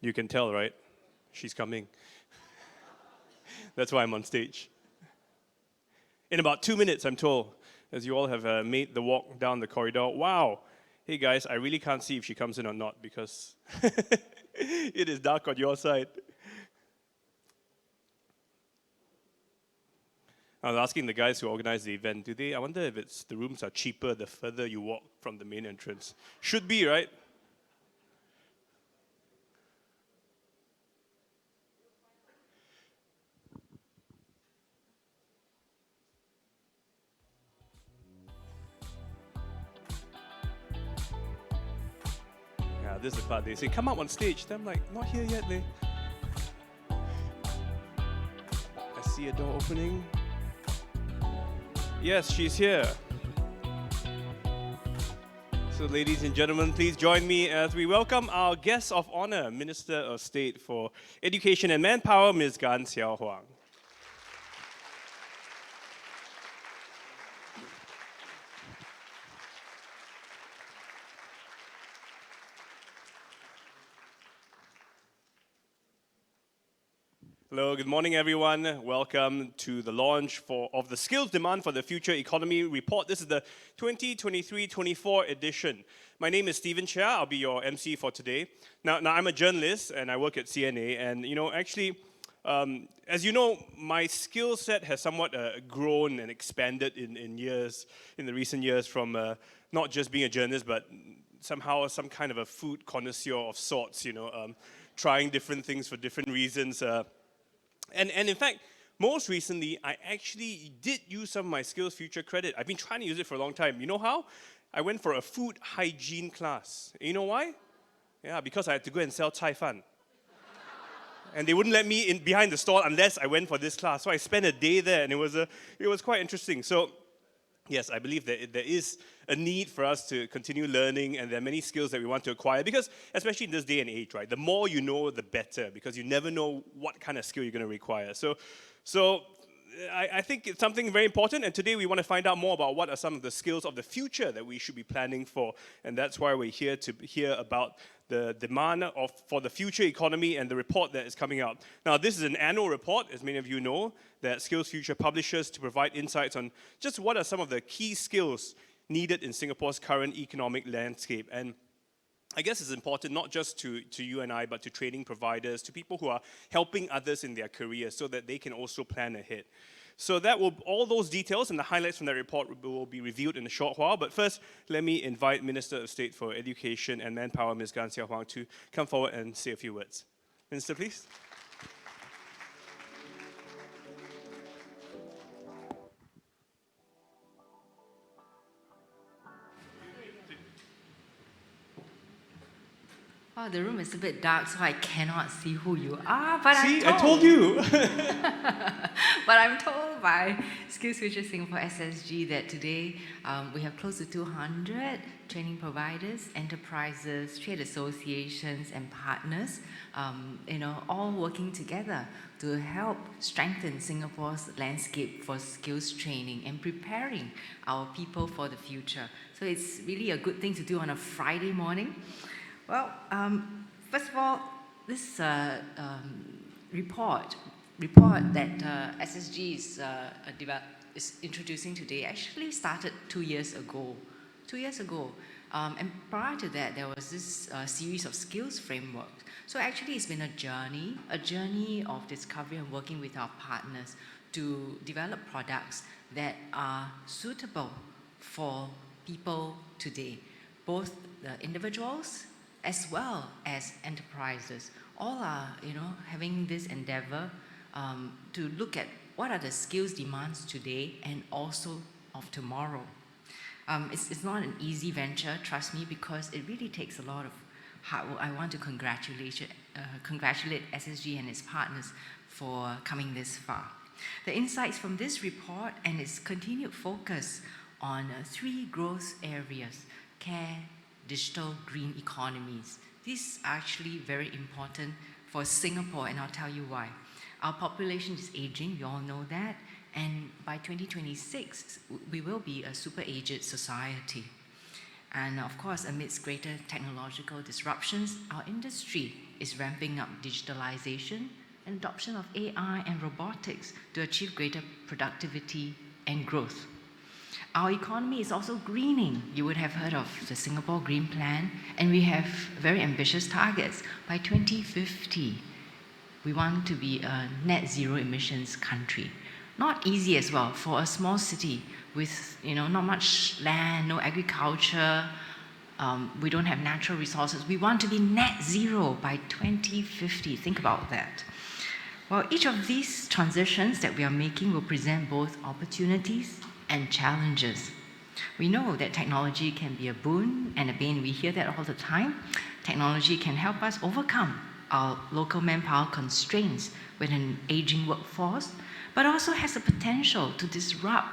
You can tell, right? She's coming. That's why I'm on stage. In about 2 minutes, I'm told, as you all have made the walk down the corridor. Wow. Hey guys, I really can't see if she comes in or not because it is dark on your side. I was asking the guys who organized the event, I wonder if the rooms are cheaper the further you walk from the main entrance. Should be, right? Yeah, this is the part they say, come up on stage. Then I'm like, not here yet, they. I see a door opening. Yes, she's here. So ladies and gentlemen, please join me as we welcome our guest of honor, Minister of State for Education and Manpower, Ms. Gan Siow Huang. Hello, good morning everyone. Welcome to the launch of the Skills Demand for the Future Economy report. This is the 2023-24 edition. My name is Stephen Chia. I'll be your MC for today. Now I'm a journalist and I work at CNA, and actually, as you know, my skill set has somewhat grown and expanded in the recent years, from not just being a journalist, but somehow some kind of a food connoisseur of sorts, trying different things for different reasons. And in fact, most recently, I actually did use some of my Skills Future credit. I've been trying to use it for a long time. You know how? I went for a food hygiene class. You know why? Yeah, because I had to go and sell cai fan. And they wouldn't let me in behind the stall unless I went for this class. So I spent a day there, and it was quite interesting. So yes, I believe that there is a need for us to continue learning, and there are many skills that we want to acquire, because especially in this day and age, right, the more you know, the better, because you never know what kind of skill you're going to require. So I think it's something very important, and today we want to find out more about what are some of the skills of the future that we should be planning for, and that's why we're here to hear about the demand for the future economy and the report that is coming out. Now, this is an annual report, as many of you know, that Skills Future publishes to provide insights on just what are some of the key skills needed in Singapore's current economic landscape. And I guess it's important not just to you and I, but to training providers, to people who are helping others in their careers so that they can also plan ahead. So all those details and the highlights from that report will be reviewed in a short while. But first, let me invite Minister of State for Education and Manpower, Ms. Gan Siow Huang, to come forward and say a few words. Minister, please. Oh, the room is a bit dark, so I cannot see who you are. But see, I told you. But I'm told by Skills Future Singapore SSG that today we have close to 200 training providers, enterprises, trade associations, and partners, all working together to help strengthen Singapore's landscape for skills training and preparing our people for the future. So it's really a good thing to do on a Friday morning. Well, first of all, this report that SSG is introducing today actually started 2 years ago. 2 years ago. And prior to that, there was this series of skills frameworks. So actually, it's been a journey of discovery and working with our partners to develop products that are suitable for people today, both the individuals as well as enterprises. All are, having this endeavor to look at what are the skills demands today and also of tomorrow. It's not an easy venture, trust me, because it really takes a lot of hard work. I want to congratulate SSG and its partners for coming this far. The insights from this report and its continued focus on 3 growth areas: care, digital, green economies. These are actually very important for Singapore, and I'll tell you why. Our population is aging, we all know that, and by 2026, we will be a super aged society. And of course, amidst greater technological disruptions, our industry is ramping up digitalization and adoption of AI and robotics to achieve greater productivity and growth. Our economy is also greening. You would have heard of the Singapore Green Plan, and we have very ambitious targets. By 2050, we want to be a net zero emissions country. Not easy as well for a small city with not much land, no agriculture, we don't have natural resources. We want to be net zero by 2050. Think about that. Well, each of these transitions that we are making will present both opportunities and challenges. We know that technology can be a boon and a bane. We hear that all the time. Technology can help us overcome our local manpower constraints with an aging workforce, but also has the potential to disrupt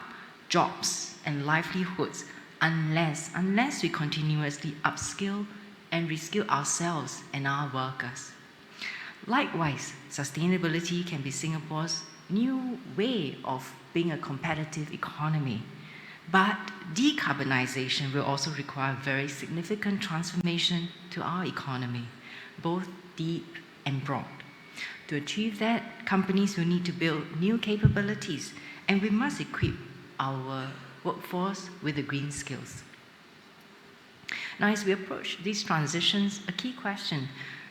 jobs and livelihoods unless we continuously upskill and reskill ourselves and our workers. Likewise, sustainability can be Singapore's new way of being a competitive economy. But decarbonization will also require very significant transformation to our economy, both deep and broad. To achieve that, companies will need to build new capabilities, and we must equip our workforce with the green skills. Now, as we approach these transitions, a key question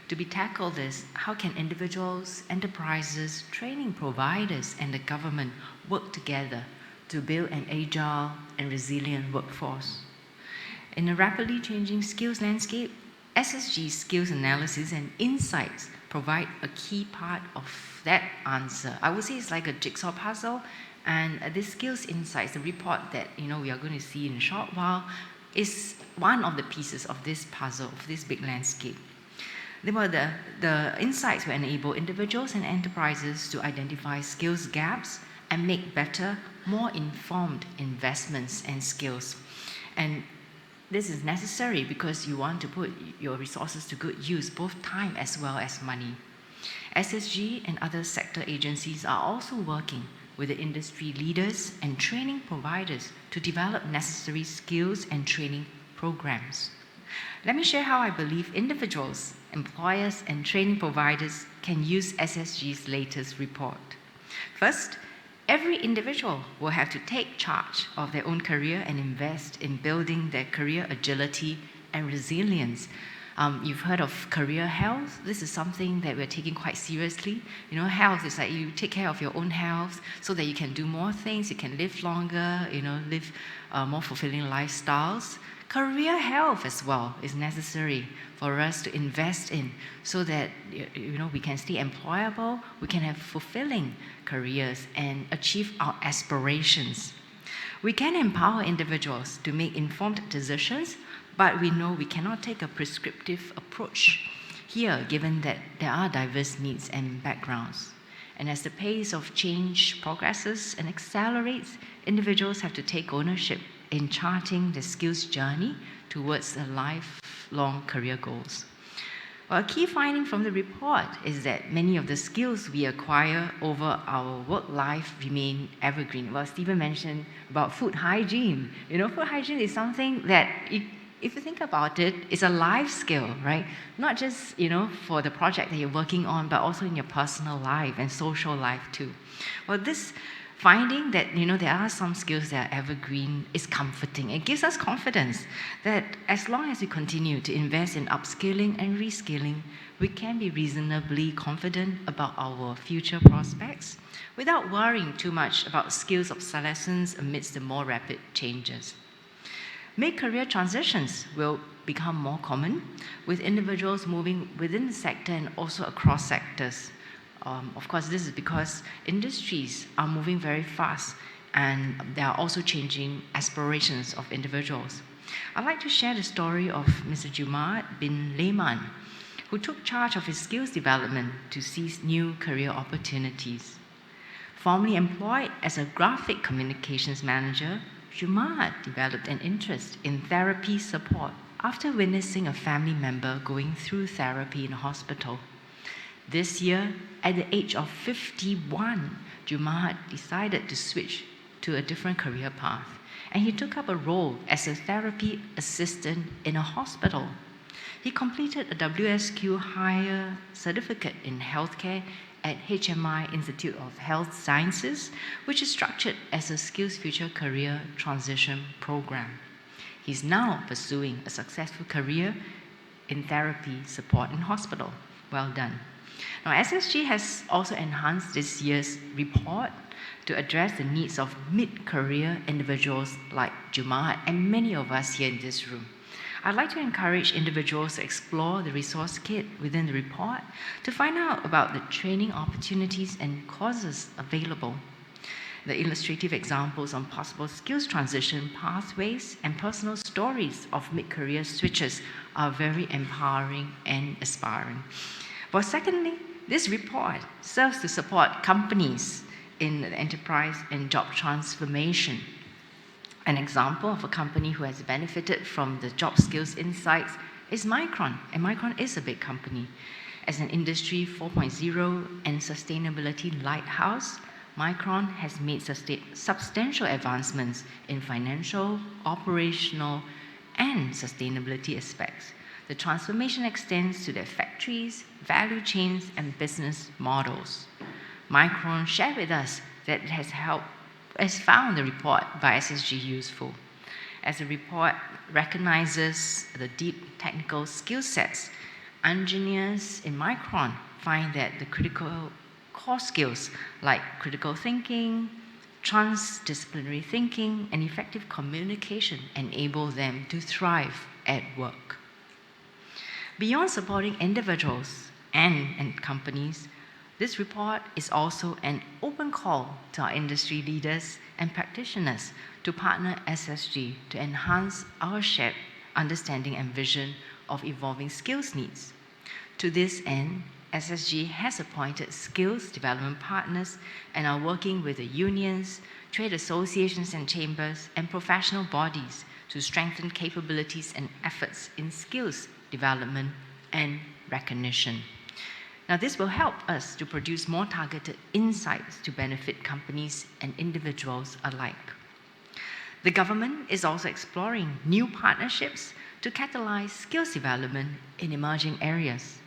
to be tackled is how can individuals, enterprises, training providers, and the government work together to build an agile and resilient workforce? In a rapidly changing skills landscape, SSG's skills analysis and insights provide a key part of that answer. I would say it's like a jigsaw puzzle, and this skills insights, the report that we are going to see in a short while, is one of the pieces of this puzzle, of this big landscape. The insights will enable individuals and enterprises to identify skills gaps and make better, more informed investments and skills. And this is necessary because you want to put your resources to good use, both time as well as money. SSG and other sector agencies are also working with the industry leaders and training providers to develop necessary skills and training programs. Let me share how I believe individuals, employers, and training providers can use SSG's latest report. First, every individual will have to take charge of their own career and invest in building their career agility and resilience. You've heard of career health. This is something that we're taking quite seriously. Health is like you take care of your own health so that you can do more things, you can live longer, live more fulfilling lifestyles. Career health as well is necessary for us to invest in so that we can stay employable, we can have fulfilling careers and achieve our aspirations. We can empower individuals to make informed decisions, but we know we cannot take a prescriptive approach here, given that there are diverse needs and backgrounds. And as the pace of change progresses and accelerates, individuals have to take ownership in charting the skills journey towards their lifelong career goals. Well, a key finding from the report is that many of the skills we acquire over our work life remain evergreen. Well, Stephen mentioned about food hygiene. Food hygiene is something that, if you think about it, is a life skill, right? Not just, for the project that you're working on, but also in your personal life and social life too. Well, this finding that there are some skills that are evergreen is comforting. It gives us confidence that as long as we continue to invest in upskilling and reskilling, we can be reasonably confident about our future prospects without worrying too much about skills obsolescence amidst the more rapid changes. Mid-career transitions will become more common, with individuals moving within the sector and also across sectors. Of course, this is because industries are moving very fast and there are also changing aspirations of individuals. I'd like to share the story of Mr. Jumaat bin Lehman, who took charge of his skills development to seize new career opportunities. Formerly employed as a graphic communications manager, Jumaat developed an interest in therapy support after witnessing a family member going through therapy in a hospital. This year, at the age of 51, Jumaat decided to switch to a different career path and he took up a role as a therapy assistant in a hospital. He completed a WSQ Higher Certificate in Healthcare at HMI Institute of Health Sciences, which is structured as a Skills Future Career Transition Program. He's now pursuing a successful career in therapy support in hospital. Well done. Now, SSG has also enhanced this year's report to address the needs of mid-career individuals like Jumar and many of us here in this room. I'd like to encourage individuals to explore the resource kit within the report to find out about the training opportunities and courses available. The illustrative examples on possible skills transition pathways and personal stories of mid-career switchers are very empowering and inspiring. But secondly, this report serves to support companies in the enterprise and job transformation. An example of a company who has benefited from the job skills insights is Micron, and Micron is a big company. As an Industry 4.0 and sustainability lighthouse, Micron has made substantial advancements in financial, operational, and sustainability aspects. The transformation extends to their factories, value chains, and business models. Micron shared with us that it has found the report by SSG useful, as the report recognizes the deep technical skill sets. Engineers in Micron find that the critical core skills like critical thinking, transdisciplinary thinking, and effective communication enable them to thrive at work. Beyond supporting individuals and companies, this report is also an open call to our industry leaders and practitioners to partner SSG to enhance our shared understanding and vision of evolving skills needs. To this end, SSG has appointed skills development partners and are working with the unions, trade associations and chambers, and professional bodies to strengthen capabilities and efforts in skills development and recognition. Now, this will help us to produce more targeted insights to benefit companies and individuals alike. The government is also exploring new partnerships to catalyze skills development in emerging areas.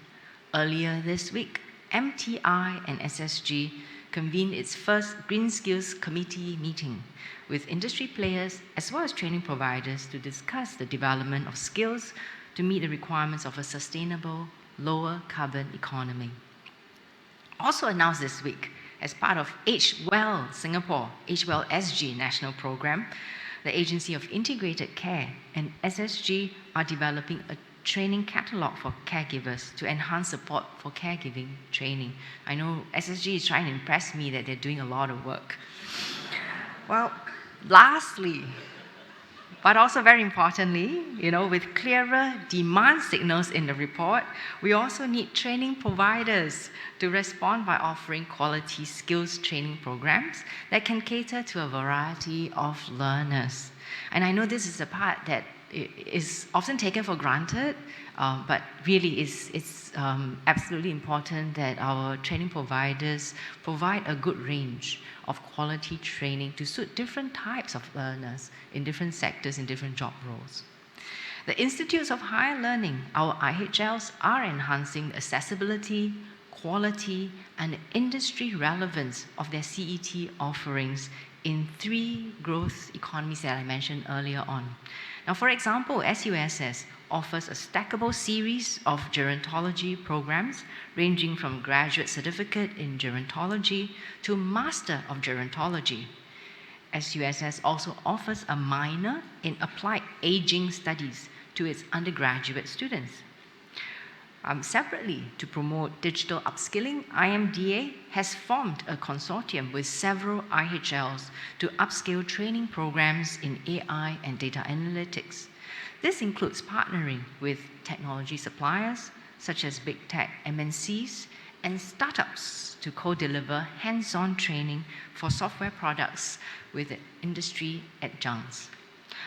Earlier this week, MTI and SSG convened its first Green Skills Committee meeting with industry players as well as training providers to discuss the development of skills to meet the requirements of a sustainable, lower carbon economy. Also announced this week, as part of Well Singapore, Well SG National Program, the Agency of Integrated Care and SSG are developing a training catalog for caregivers to enhance support for caregiving training. I know SSG is trying to impress me that they're doing a lot of work. Well, lastly, but also very importantly, with clearer demand signals in the report, we also need training providers to respond by offering quality skills training programs that can cater to a variety of learners. And I know this is a part that is often taken for granted, but really it's absolutely important that our training providers provide a good range of quality training to suit different types of learners in different sectors, in different job roles. The Institutes of Higher Learning, our IHLs, are enhancing the accessibility, quality, and industry relevance of their CET offerings in 3 growth economies that I mentioned earlier on. Now, for example, SUSS offers a stackable series of gerontology programs ranging from graduate certificate in gerontology to Master of Gerontology. SUSS also offers a minor in applied aging studies to its undergraduate students. Separately, to promote digital upskilling, IMDA has formed a consortium with several IHLs to upskill training programs in AI and data analytics. This includes partnering with technology suppliers, such as big tech MNCs, and startups to co-deliver hands-on training for software products with industry adjuncts.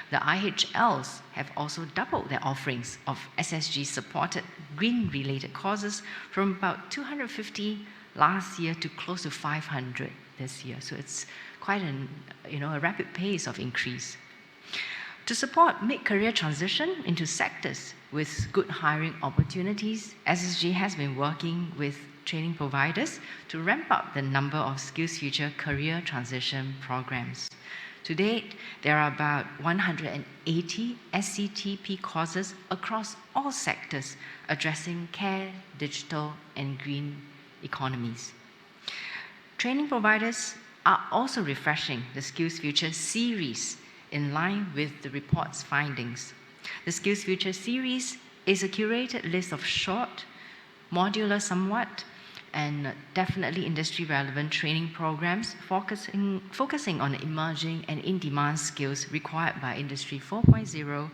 The IHLs have also doubled their offerings of SSG-supported green-related courses from about 250 last year to close to 500 this year. So it's quite a rapid pace of increase. To support mid-career transition into sectors with good hiring opportunities, SSG has been working with training providers to ramp up the number of SkillsFuture career transition programs. To date, there are about 180 SCTP courses across all sectors addressing care, digital, and green economies. Training providers are also refreshing the SkillsFuture series in line with the report's findings. The SkillsFuture series is a curated list of short, modular somewhat, and definitely industry-relevant training programs focusing on emerging and in-demand skills required by Industry 4.0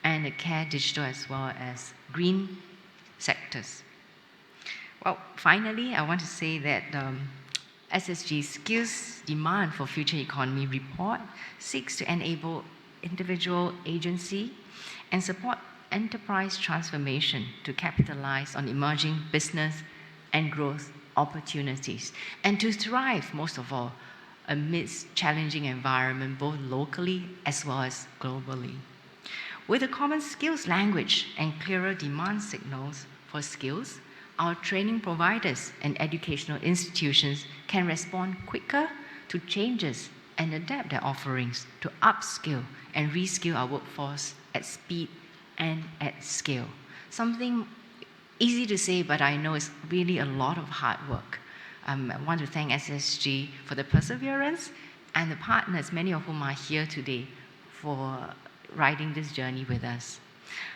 and the care, digital, as well as green sectors. Well, finally, I want to say that SSG's Skills Demand for Future Economy report seeks to enable individual agency and support enterprise transformation to capitalize on emerging business and growth opportunities, and to thrive, most of all, amidst challenging environment, both locally as well as globally. With a common skills language and clearer demand signals for skills, our training providers and educational institutions can respond quicker to changes and adapt their offerings to upskill and reskill our workforce at speed and at scale. Something easy to say, but I know it's really a lot of hard work. I want to thank SSG for the perseverance and the partners, many of whom are here today, for riding this journey with us.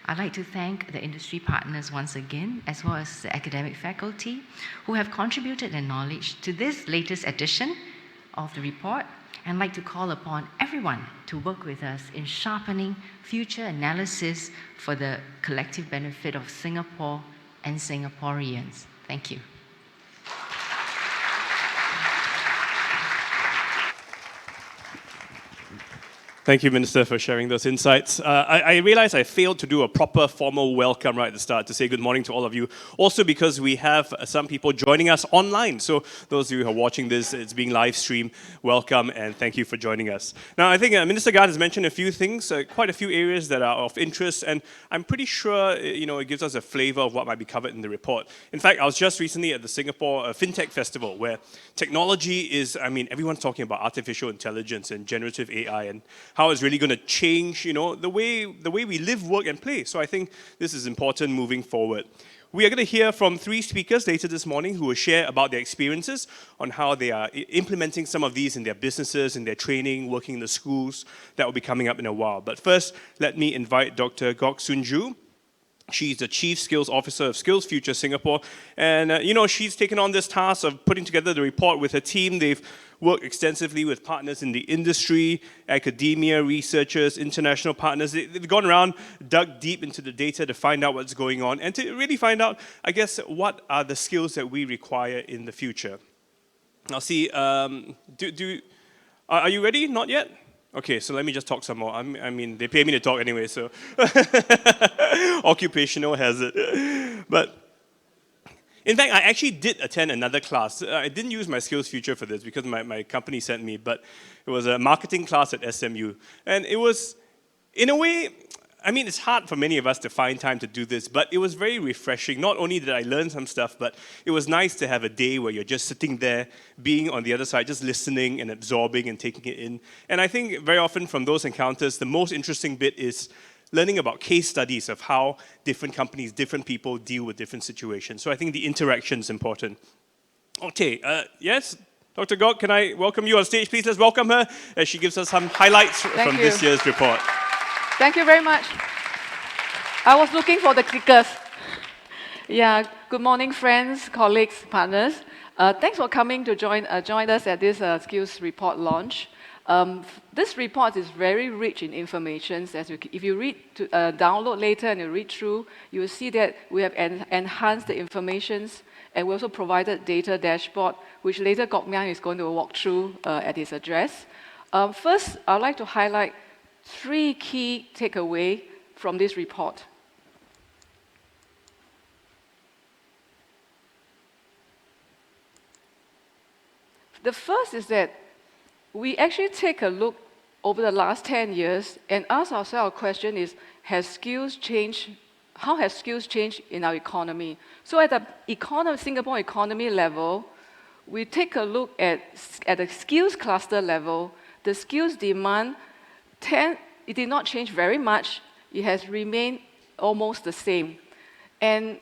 I'd like to thank the industry partners once again, as well as the academic faculty who have contributed their knowledge to this latest edition of the report, and I'd like to call upon everyone to work with us in sharpening future analysis for the collective benefit of Singapore and Singaporeans. Thank you. Thank you, Minister, for sharing those insights. I realize I failed to do a proper formal welcome right at the start to say good morning to all of you. Also because we have some people joining us online. So those of you who are watching this, it's being live streamed. Welcome and thank you for joining us. Now, I think Minister Gan has mentioned a few things, quite a few areas that are of interest, and I'm pretty sure it gives us a flavor of what might be covered in the report. In fact, I was just recently at the Singapore FinTech Festival, where technology is, everyone's talking about artificial intelligence and generative AI and how it's really going to change, the way we live, work, and play. So I think this is important moving forward. We are going to hear from 3 speakers later this morning who will share about their experiences on how they are implementing some of these in their businesses, in their training, working in the schools. That will be coming up in a while. But first, let me invite Dr. Gok Soon Joo. She's the Chief Skills Officer of SkillsFuture Singapore. And, she's taken on this task of putting together the report with her team. They've worked extensively with partners in the industry, academia, researchers, international partners. They've gone around, dug deep into the data to find out what's going on and to really find out, what are the skills that we require in the future. Now, see, are you ready? Not yet? Okay, so let me just talk some more. They pay me to talk anyway, so occupational hazard. But in fact, I actually did attend another class. I didn't use my SkillsFuture for this because my company sent me, but it was a marketing class at SMU. And it was, in a way, it's hard for many of us to find time to do this, but it was very refreshing. Not only did I learn some stuff, but it was nice to have a day where you're just sitting there, being on the other side, just listening and absorbing and taking it in. And I think very often from those encounters, the most interesting bit is learning about case studies of how different companies, different people deal with different situations. So I think the interaction is important. Okay, yes? Dr. Gok, can I welcome you on stage, please? Let's welcome her as she gives us some highlights from this year's report. Thank you very much. I was looking for the clickers. Yeah, good morning, friends, colleagues, partners. Thanks for coming to join us at this skills report launch. This report is very rich in information. If you download later and you read through, you will see that we have enhanced the information, and we also provided data dashboard, which later Kok Miang is going to walk through at his address. First, I'd like to highlight 3 key takeaways from this report. The first is that we actually take a look over the last 10 years and ask ourselves a question is, has skills changed? How has skills changed in our economy? So at the Singapore economy level, we take a look at the skills cluster level. The skills demand, it did not change very much. It has remained almost the same. And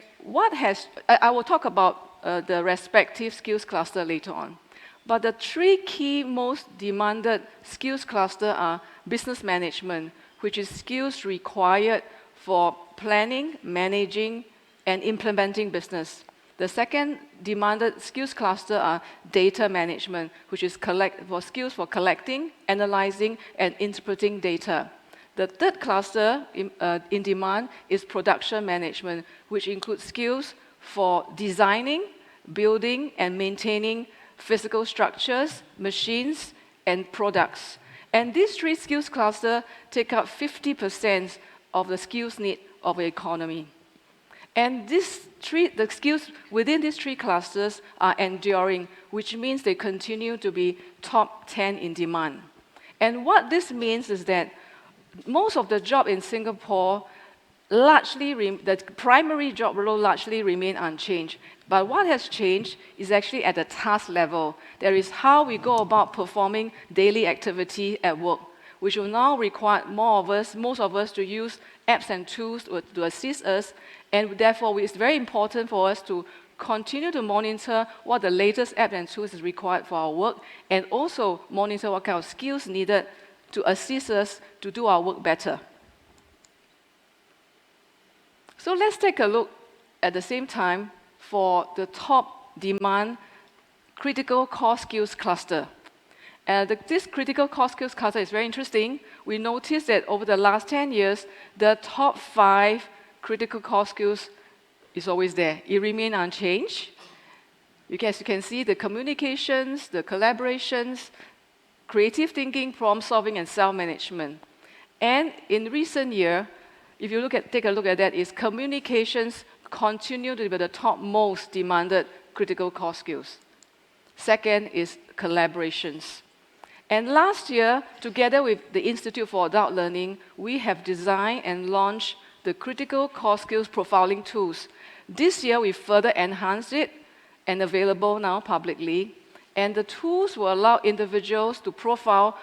I will talk about the respective skills cluster later on. But the three key most demanded skills cluster are business management, which is skills required for planning, managing, and implementing business. The second demanded skills cluster are data management, which is skills for collecting, analyzing, and interpreting data. The third cluster in demand is production management, which includes skills for designing, building, and maintaining physical structures, machines, and products. And these three skills clusters take up 50% of the skills need of the economy. And the skills within these three clusters are enduring, which means they continue to be top 10 in demand. And what this means is that most of the job in Singapore, the primary job role largely remain unchanged. But what has changed is actually at the task level. There is how we go about performing daily activity at work, which will now require most of us to use apps and tools to assist us, and therefore it's very important for us to continue to monitor what the latest apps and tools is required for our work, and also monitor what kind of skills needed to assist us to do our work better. So let's take a look at the same time for the top demand critical core skills cluster. This critical core skills cluster is very interesting. We noticed that over the last 10 years, the top 5 critical core skills is always there. It remains unchanged. As you can see, the communications, the collaborations, creative thinking, problem solving, and self-management. And in recent year, if you take a look at that, is communications continue to be the top most demanded critical core skills. Second is collaborations. And last year, together with the Institute for Adult Learning, we have designed and launched the critical core skills profiling tools. This year, we further enhanced it and available now publicly. And the tools will allow individuals to profile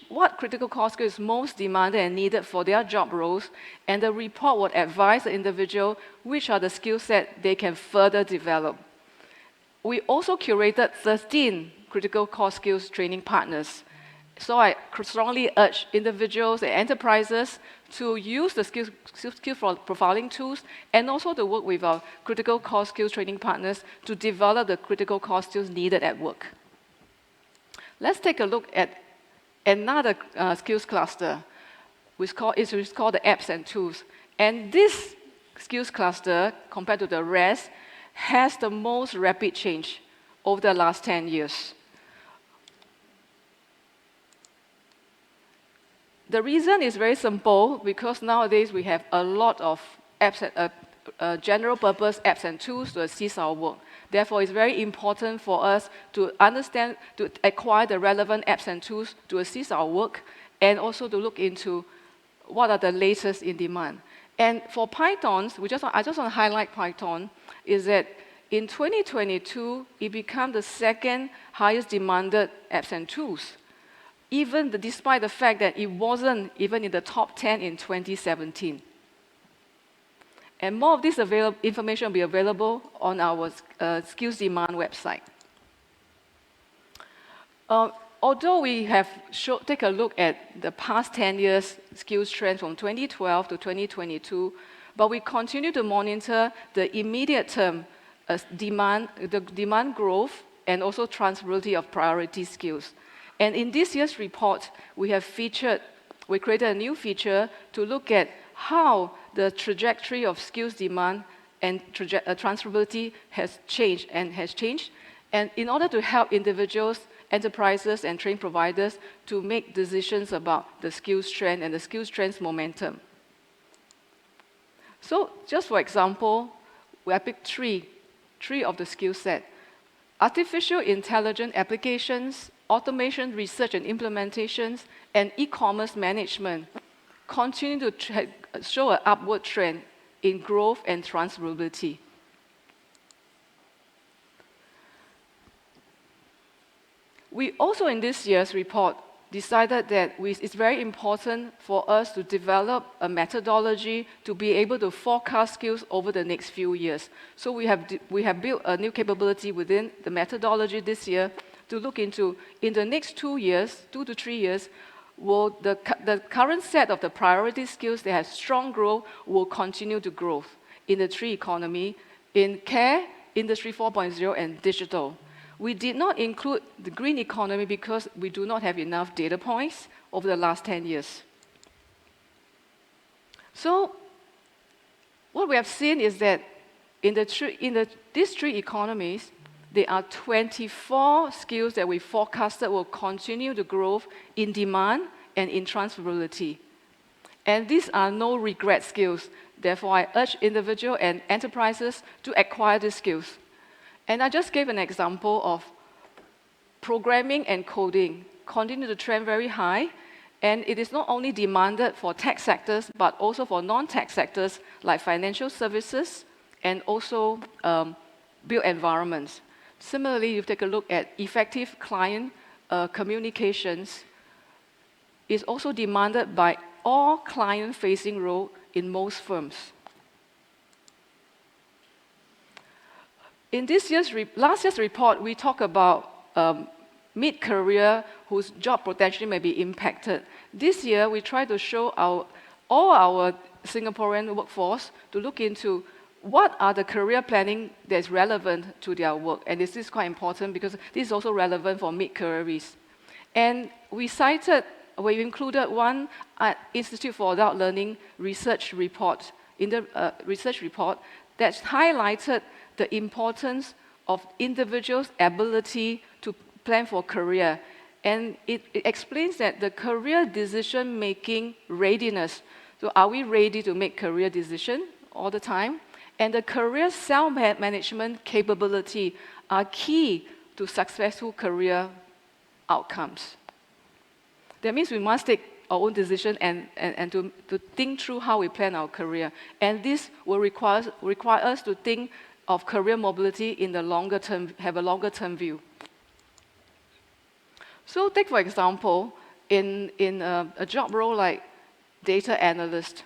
what critical core skill is most demanded and needed for their job roles, and the report would advise the individual which are the skill set they can further develop. We also curated 13 critical core skills training partners. So I strongly urge individuals and enterprises to use the skill profiling tools and also to work with our critical core skills training partners to develop the critical core skills needed at work. Let's take a look at another skills cluster, which is called the apps and tools. And this skills cluster, compared to the rest, has the most rapid change over the last 10 years. The reason is very simple, because nowadays we have a lot of apps, general purpose apps and tools to assist our work. Therefore, it's very important for us to understand, to acquire the relevant apps and tools to assist our work, and also to look into what are the latest in demand. And for Pythons, I just want to highlight Python, is that in 2022, it became the second highest demanded apps and tools, despite the fact that it wasn't even in the top 10 in 2017. And more of this information will be available on our Skills Demand website. Although we have take a look at the past 10 years skills trends from 2012 to 2022, but we continue to monitor the immediate term the demand growth and also transferability of priority skills. And in this year's report, we created a new feature to look at how the trajectory of skills demand and transferability has changed. And in order to help individuals, enterprises, and training providers to make decisions about the skills trend and the skills trends momentum. So just for example, I picked three of the skill set. Artificial intelligence applications automation research and implementations, and e-commerce management continue to show an upward trend in growth and transferability. We also, in this year's report, decided that it's very important for us to develop a methodology to be able to forecast skills over the next few years. So we have built a new capability within the methodology this year to look into, in the next 2 years, 2 to 3 years, will the current set of the priority skills that have strong growth will continue to grow in the 3 economy, in care, Industry 4.0, and digital. We did not include the green economy because we do not have enough data points over the last 10 years. So what we have seen is that in these 3 economies, there are 24 skills that we forecasted will continue to grow in demand and in transferability. And these are no regret skills. Therefore, I urge individuals and enterprises to acquire these skills. And I just gave an example of programming and coding continue to trend very high, and it is not only demanded for tech sectors, but also for non-tech sectors like financial services and also built environments. Similarly, you take a look at effective client communications is also demanded by all client-facing roles in most firms. In last year's report, we talk about mid-career whose job potentially may be impacted. This year, we try to show all our Singaporean workforce to look into what are the career planning that's relevant to their work. And this is quite important because this is also relevant for mid-careerists. And we included one Institute for Adult Learning research report, research report that highlighted the importance of individuals' ability to plan for career. And it explains that the career decision-making readiness, so are we ready to make career decisions all the time? And the career self-management capability are key to successful career outcomes. That means we must take our own decision and to think through how we plan our career. And this will require us to think of career mobility in the longer term, have a longer term view. So take, for example, in a job role like data analyst.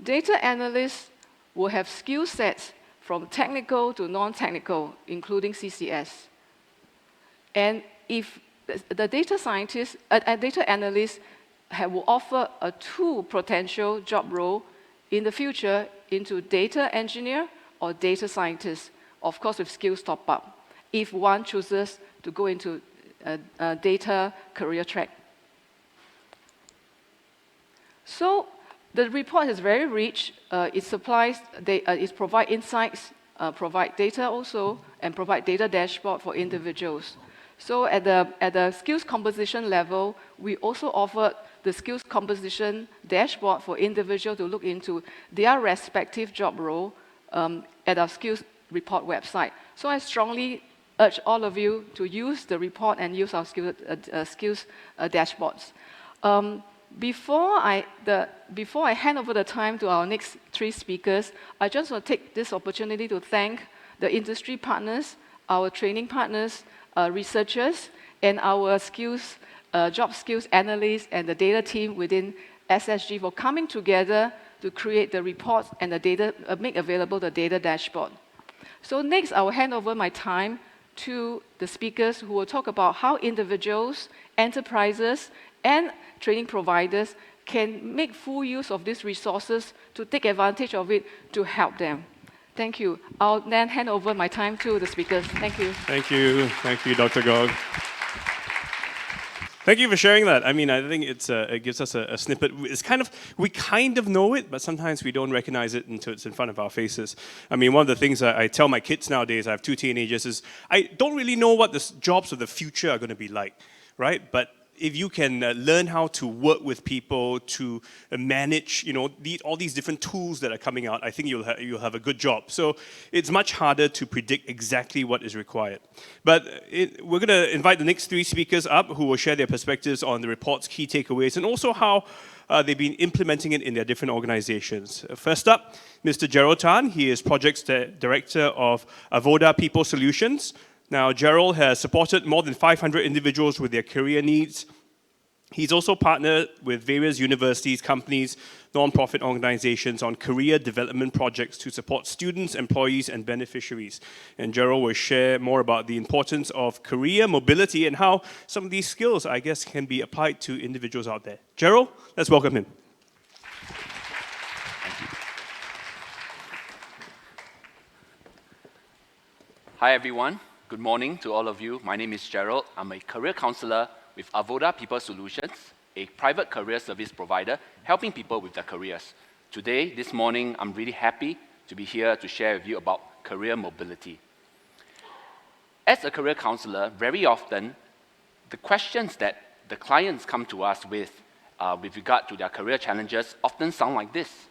Data analysts will have skill sets from technical to non-technical, including CCS. And if the data scientist, data analyst will offer a 2 potential job role in the future into data engineer or data scientist, of course with skills top up, if one chooses to go into a data career track. So the report is very rich. It provides insights, provide data also, and provide data dashboard for individuals. So at the skills composition level, we also offered the skills composition dashboard for individuals to look into their respective job role at our skills report website. So I strongly urge all of you to use the report and use our skills dashboards. Before I hand over the time to our next 3 speakers, I just want to take this opportunity to thank the industry partners, our training partners, researchers, and our job skills analysts and the data team within SSG for coming together to create the reports and the data, make available the data dashboard. So next, I will hand over my time to the speakers who will talk about how individuals, enterprises, and training providers can make full use of these resources to take advantage of it to help them. Thank you. I'll then hand over my time to the speakers. Thank you. Thank you. Thank you, Dr. Gog. Thank you for sharing that. I mean, I think it gives us a snippet. It's we kind of know it, but sometimes we don't recognize it until it's in front of our faces. I mean, one of the things I tell my kids nowadays, I have 2 teenagers, is I don't really know what the jobs of the future are going to be like, right? But if you can learn how to work with people, to manage, all these different tools that are coming out, I think you'll have a good job. So it's much harder to predict exactly what is required. But we're going to invite the next three speakers up who will share their perspectives on the report's key takeaways and also how they've been implementing it in their different organizations. First up, Mr. Gerald Tan. He is Projects Director of Avoda People Solutions. Now, Gerald has supported more than 500 individuals with their career needs. He's also partnered with various universities, companies, non-profit organizations on career development projects to support students, employees, and beneficiaries. And Gerald will share more about the importance of career mobility and how some of these skills, I guess, can be applied to individuals out there. Gerald, let's welcome him. Hi, everyone. Good morning to all of you. My name is Gerald. I'm a career counselor with Avoda People Solutions, a private career service provider helping people with their careers. Today, this morning, I'm really happy to be here to share with you about career mobility. As a career counselor, very often, the questions that the clients come to us with regard to their career challenges often sound like this.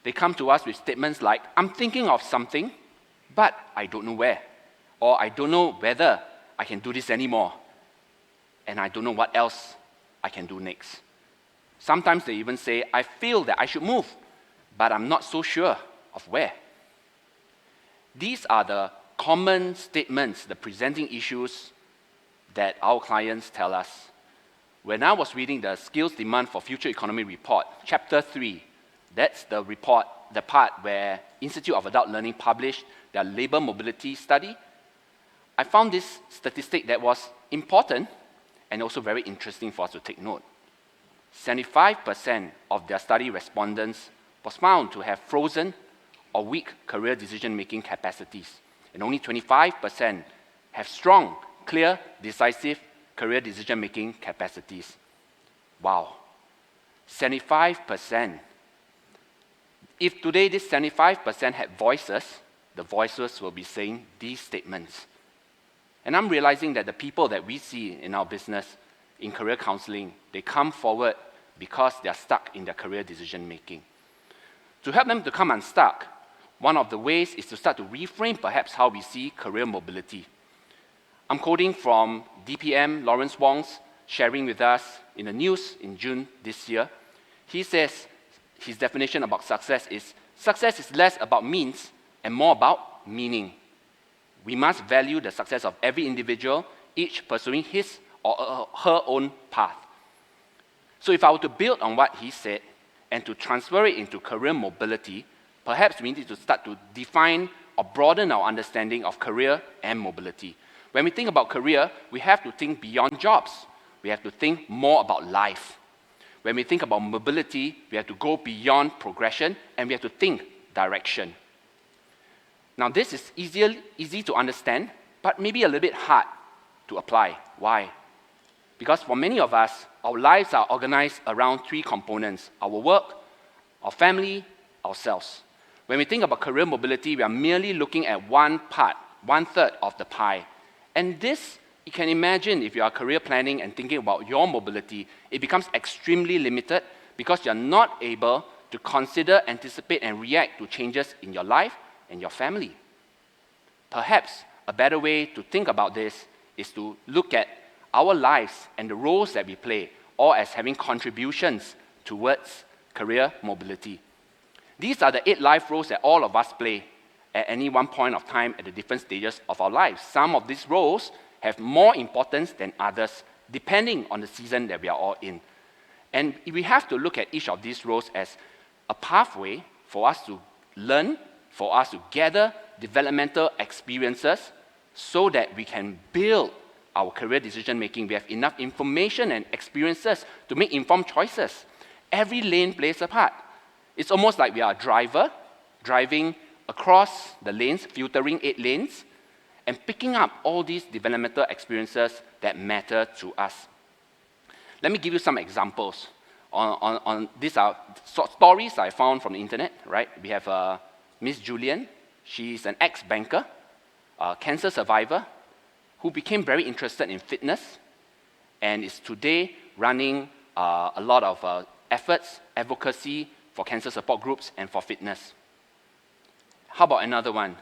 They come to us with statements like, I'm thinking of something, but I don't know where. Or I don't know whether I can do this anymore. And I don't know what else I can do next. Sometimes they even say, I feel that I should move, but I'm not so sure of where. These are the common statements, the presenting issues that our clients tell us. When I was reading the Skills Demand for Future Economy report, Chapter 3, that's the report, the part where Institute of Adult Learning published their labor mobility study, I found this statistic that was important and also very interesting for us to take note. 75% of their study respondents was found to have frozen or weak career decision-making capacities, and only 25% have strong, clear, decisive career decision-making capacities. Wow, 75%. If today this 75% had voices, the voices will be saying these statements. And I'm realizing that the people that we see in our business, in career counseling, they come forward because they're stuck in their career decision-making. To help them to come unstuck, one of the ways is to start to reframe perhaps how we see career mobility. I'm quoting from DPM Lawrence Wong's sharing with us in the news in June this year. He says his definition about success is less about means and more about meaning. We must value the success of every individual, each pursuing his or her own path. So if I were to build on what he said and to transfer it into career mobility, perhaps we need to start to define or broaden our understanding of career and mobility. When we think about career, we have to think beyond jobs. We have to think more about life. When we think about mobility, we have to go beyond progression and we have to think direction. Now, this is easy to understand, but maybe a little bit hard to apply. Why? Because for many of us, our lives are organized around three components: our work, our family, ourselves. When we think about career mobility, we are merely looking at one part, 1/3 of the pie. And this, you can imagine if you are career planning and thinking about your mobility, it becomes extremely limited because you're not able to consider, anticipate, and react to changes in your life and your family. Perhaps a better way to think about this is to look at our lives and the roles that we play, all as having contributions towards career mobility. These are the 8 life roles that all of us play at any one point of time at the different stages of our lives. Some of these roles have more importance than others, depending on the season that we are all in. And we have to look at each of these roles as a pathway for us to learn, for us to gather developmental experiences so that we can build our career decision-making. We have enough information and experiences to make informed choices. Every lane plays a part. It's almost like we are a driver driving across the lanes, filtering 8 lanes, and picking up all these developmental experiences that matter to us. Let me give you some examples. These are stories I found from the internet, right? We have Miss Julian. She's an ex-banker, a cancer survivor, who became very interested in fitness. and is today running a lot of efforts, advocacy for cancer support groups and for fitness. How about another one?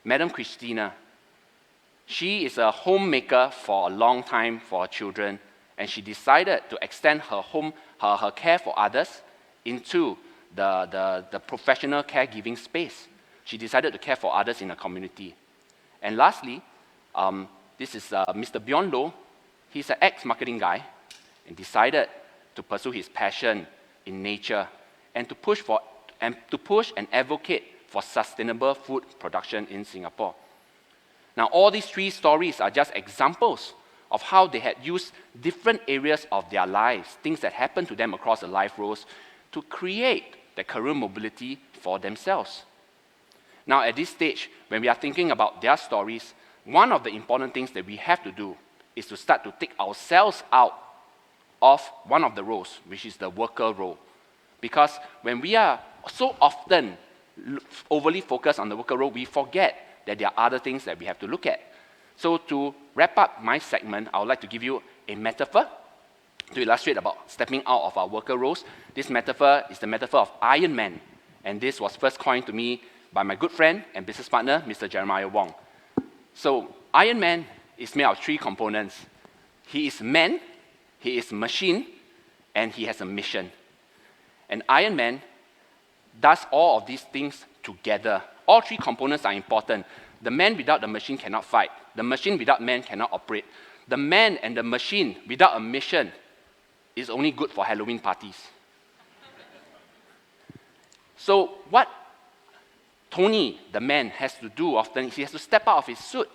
Madam Christina. She is a homemaker for a long time for her children, and she decided to extend her her care for others into the professional caregiving space. She decided to care for others in the community. And lastly, this is Mr. Bjorn Loh. He's an ex-marketing guy and decided to pursue his passion in nature and to push and advocate for sustainable food production in Singapore. Now, all these three stories are just examples of how they had used different areas of their lives, things that happened to them across the life roles, to create the career mobility for themselves. Now, at this stage, when we are thinking about their stories, one of the important things that we have to do is to start to take ourselves out of one of the roles, which is the worker role. Because when we are so often overly focused on the worker role, we forget that there are other things that we have to look at. So to wrap up my segment, I would like to give you a metaphor to illustrate about stepping out of our worker roles. This metaphor is the metaphor of Iron Man, and this was first coined to me by my good friend and business partner, Mr. Jeremiah Wong. So Iron Man is made of three components. He is man, he is machine, and he has a mission. And Iron Man does all of these things together. All three components are important. The man without the machine cannot fight. The machine without man cannot operate. The man and the machine without a mission is only good for Halloween parties. So what Tony, the man, has to do often, he has to step out of his suit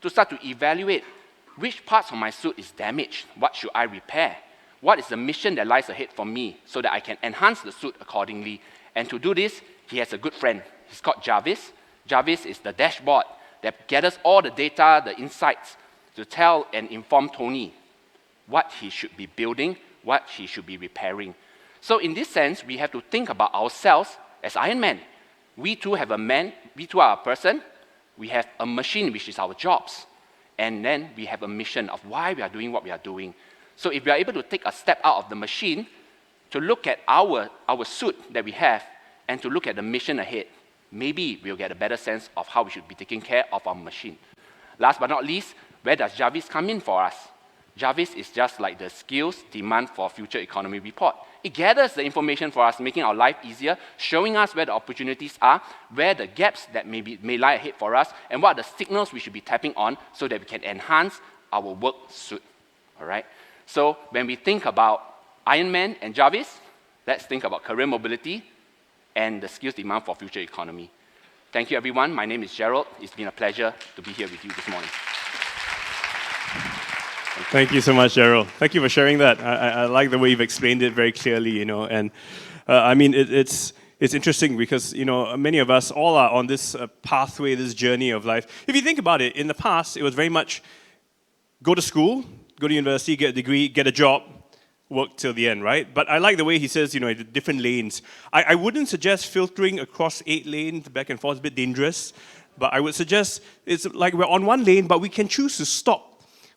to start to evaluate which parts of my suit is damaged, what should I repair, what is the mission that lies ahead for me so that I can enhance the suit accordingly. And to do this, he has a good friend. He's called Jarvis. Jarvis is the dashboard that gathers all the data, the insights, to tell and inform Tony what he should be building, what he should be repairing. So in this sense, we have to think about ourselves as Iron Man. We too have a man, we too are a person, we have a machine, which is our jobs, and then we have a mission of why we are doing what we are doing. So if we are able to take a step out of the machine to look at our suit that we have and to look at the mission ahead, maybe we'll get a better sense of how we should be taking care of our machine. Last but not least, where does Jarvis come in for us? Jarvis is just like the skills demand for future economy report. It gathers the information for us, making our life easier, showing us where the opportunities are, where the gaps that may lie ahead for us, and what are the signals we should be tapping on so that we can enhance our work suit. All right? So when we think about Iron Man and Jarvis, let's think about career mobility and the skills demand for future economy. Thank you, everyone. My name is Gerald. It's been a pleasure to be here with you this morning. Thank you so much, Gerald. Thank you for sharing that. I like the way you've explained it very clearly, and I mean, it's interesting because, many of us all are on this pathway, this journey of life. If you think about it, in the past, it was very much go to school, go to university, get a degree, get a job, work till the end, right? But I like the way he says, different lanes. I wouldn't suggest filtering across 8 lanes back and forth, it's a bit dangerous. But I would suggest it's like we're on one lane, but we can choose to stop.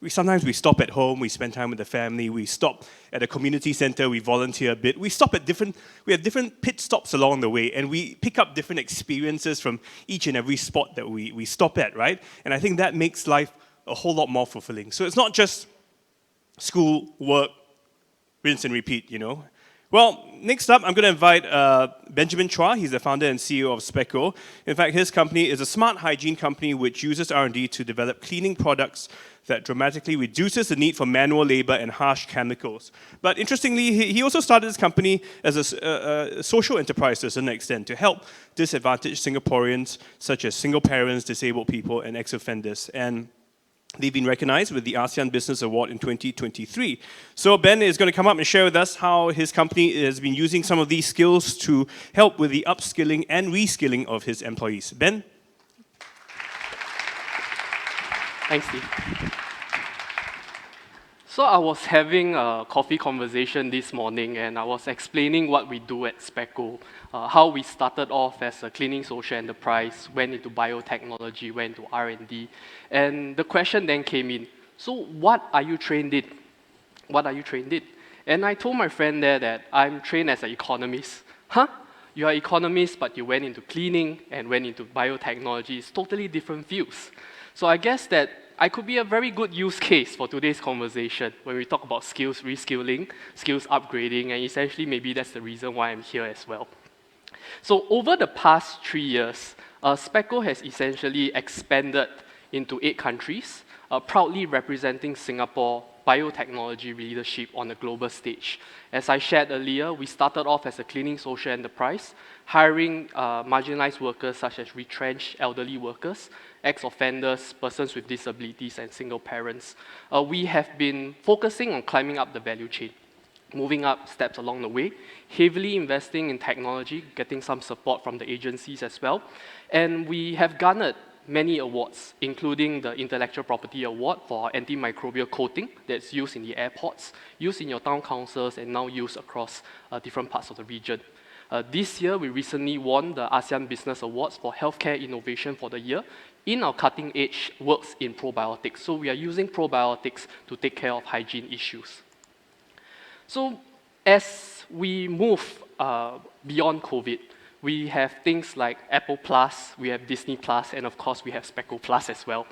Sometimes we stop at home, we spend time with the family, we stop at a community center, we volunteer a bit. We have different pit stops along the way, and we pick up different experiences from each and every spot that we stop at, right? And I think that makes life a whole lot more fulfilling. So it's not just school, work, rinse and repeat, Well, next up, I'm going to invite Benjamin Chua. He's the founder and CEO of Speco. In fact, his company is a smart hygiene company which uses R&D to develop cleaning products that dramatically reduces the need for manual labor and harsh chemicals. But interestingly, he also started his company as a social enterprise to a certain extent to help disadvantaged Singaporeans, such as single parents, disabled people, and ex-offenders. And they've been recognized with the ASEAN Business Award in 2023. So Ben is going to come up and share with us how his company has been using some of these skills to help with the upskilling and reskilling of his employees. Ben? Thanks, Steve. So I was having a coffee conversation this morning, and I was explaining what we do at Speco, how we started off as a cleaning social enterprise, went into biotechnology, went into R&D, and the question then came in, so what are you trained in? What are you trained in? And I told my friend there that I'm trained as an economist. Huh? You are economist, but you went into cleaning and went into biotechnology. It's totally different fields. So I guess that I could be a very good use case for today's conversation when we talk about skills reskilling, skills upgrading, and essentially maybe that's the reason why I'm here as well. So over the past 3 years, SPECO has essentially expanded into 8 countries, proudly representing Singapore biotechnology leadership on the global stage. As I shared earlier, we started off as a cleaning social enterprise, hiring marginalized workers such as retrenched elderly workers, ex-offenders, persons with disabilities, and single parents. We have been focusing on climbing up the value chain, moving up steps along the way, heavily investing in technology, getting some support from the agencies as well. And we have garnered many awards, including the Intellectual Property Award for antimicrobial coating that's used in the airports, used in your town councils, and now used across different parts of the region. This year, we recently won the ASEAN Business Awards for Healthcare Innovation for the year in our cutting-edge works in probiotics. So we are using probiotics to take care of hygiene issues. So as we move beyond COVID, we have things like Apple Plus, we have Disney Plus, and of course we have SPECO Plus as well.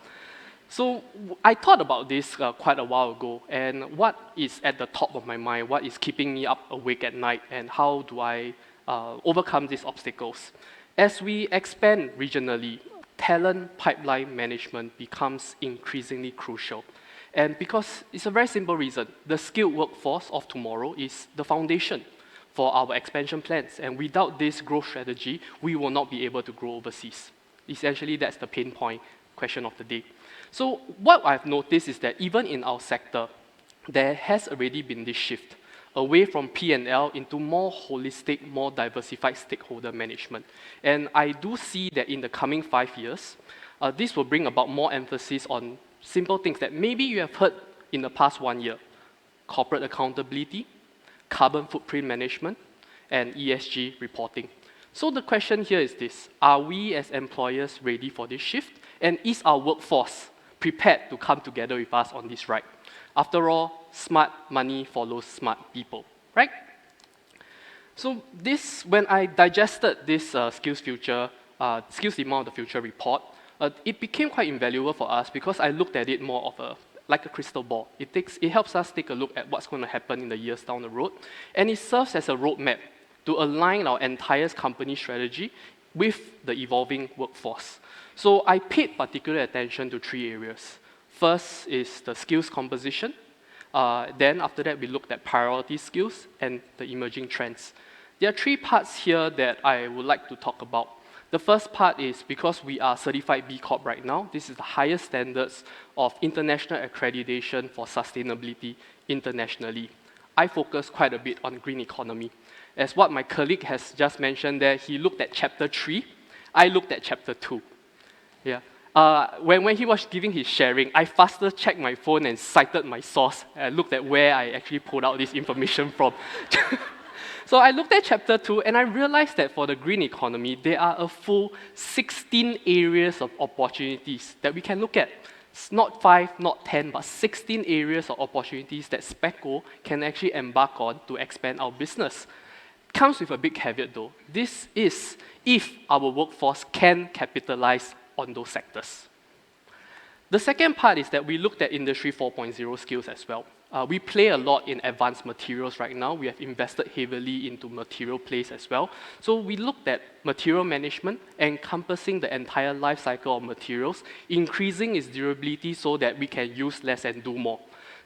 So I thought about this quite a while ago, and what is at the top of my mind, what is keeping me up awake at night, and how do I overcome these obstacles? As we expand regionally, talent pipeline management becomes increasingly crucial. And because it's a very simple reason, the skilled workforce of tomorrow is the foundation for our expansion plans. And without this growth strategy, we will not be able to grow overseas. Essentially, that's the pain point question of the day. So what I've noticed is that even in our sector, there has already been this shift away from P&L into more holistic, more diversified stakeholder management. And I do see that in the coming 5 years, this will bring about more emphasis on simple things that maybe you have heard in the past 1 year: corporate accountability, carbon footprint management, and ESG reporting. So the question here is this: are we as employers ready for this shift? And is our workforce prepared to come together with us on this ride? After all, smart money follows smart people, right? So this, when I digested this skills demand of the future report, it became quite invaluable for us because I looked at it more of like a crystal ball. It helps us take a look at what's going to happen in the years down the road, and it serves as a roadmap to align our entire company strategy with the evolving workforce. So I paid particular attention to 3 areas. First is the skills composition. Then after that, we looked at priority skills and the emerging trends. There are 3 parts here that I would like to talk about. The first part is because we are certified B Corp right now, this is the highest standards of international accreditation for sustainability internationally. I focus quite a bit on green economy. As what my colleague has just mentioned there, he looked at chapter 3, I looked at chapter 2. Yeah. When he was giving his sharing, I faster checked my phone and cited my source. I looked at where I actually pulled out this information from. So I looked at chapter 2 and I realized that for the green economy, there are a full 16 areas of opportunities that we can look at. It's not 5, not 10, but 16 areas of opportunities that SPECO can actually embark on to expand our business. Comes with a big caveat though. This is if our workforce can capitalize on those sectors. The second part is that we looked at Industry 4.0 skills as well. We play a lot in advanced materials right now. We have invested heavily into material plays as well. So we looked at material management, encompassing the entire life cycle of materials, increasing its durability so that we can use less and do more.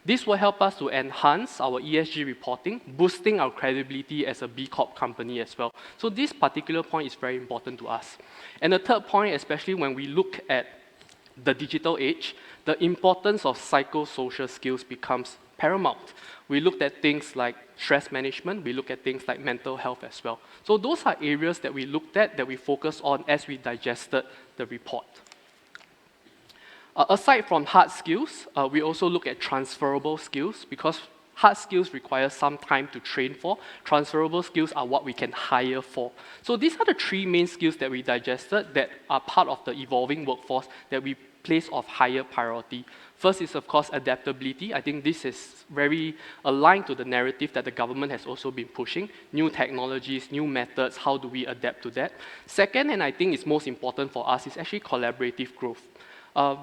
This will help us to enhance our ESG reporting, boosting our credibility as a B Corp company as well. So this particular point is very important to us. And the third point, especially when we look at the digital age, the importance of psychosocial skills becomes paramount. We looked at things like stress management, we look at things like mental health as well. So those are areas that we looked at, that we focused on as we digested the report. Aside from hard skills, we also look at transferable skills because Hard skills require some time to train for. Transferable skills are what we can hire for. So these are the three main skills that we digested that are part of the evolving workforce that we place of higher priority. First is, of course, adaptability. I think this is very aligned to the narrative that the government has also been pushing. New technologies, new methods, how do we adapt to that? Second, and I think it's most important for us, is actually collaborative growth.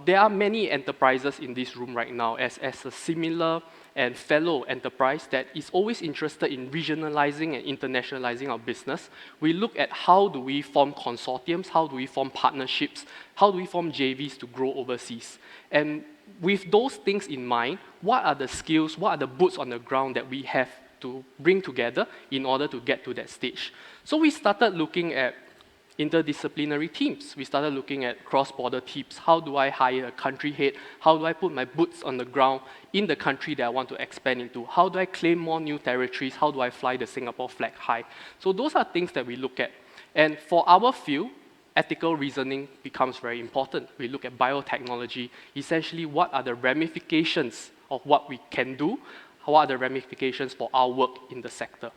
There are many enterprises in this room right now as a similar and fellow enterprise that is always interested in regionalizing and internationalizing our business. We look at how do we form consortiums, how do we form partnerships, how do we form JVs to grow overseas. And with those things in mind, what are the skills, what are the boots on the ground that we have to bring together in order to get to that stage? So we started looking at interdisciplinary teams. We started looking at cross-border teams. How do I hire a country head? How do I put my boots on the ground in the country that I want to expand into? How do I claim more new territories? How do I fly the Singapore flag high? So those are things that we look at. And for our field, ethical reasoning becomes very important. We look at biotechnology. Essentially, what are the ramifications of what we can do? What are the ramifications for our work in the sector?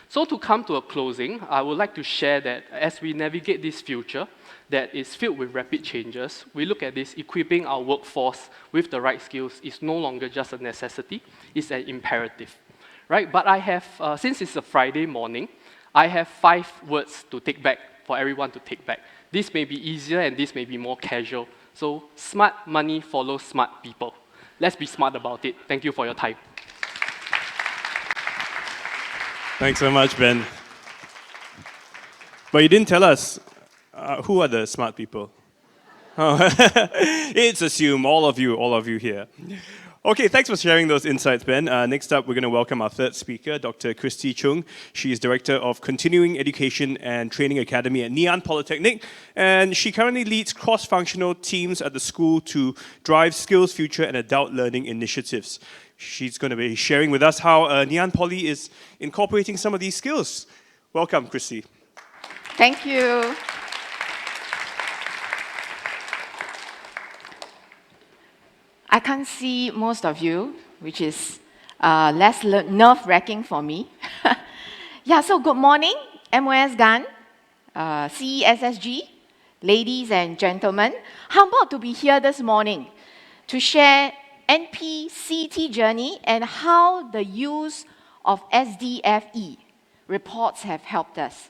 So to come to a closing, I would like to share that as we navigate this future that is filled with rapid changes, we look at this equipping our workforce with the right skills is no longer just a necessity, it's an imperative, right? But I have, since it's a Friday morning, I have 5 words to take back for everyone to take back. This may be easier and this may be more casual. So smart money follows smart people. Let's be smart about it. Thank you for your time. Thanks so much, Ben. But you didn't tell us who are the smart people. Oh. It's assumed all of you here. Okay, thanks for sharing those insights, Ben. Next up, we're going to welcome our third speaker, Dr. Christy Chung. She is Director of Continuing Education and Training Academy at Ngee Ann Polytechnic, and she currently leads cross-functional teams at the school to drive skills, future, and adult learning initiatives. She's going to be sharing with us how Ngee Ann Poly is incorporating some of these skills. Welcome, Christy. Thank you. I can't see most of you, which is less nerve-wracking for me. Yeah, so good morning, MOS Gan, CESSG, ladies and gentlemen. Humbled to be here this morning to share NP-CT journey and how the use of SDFE reports have helped us.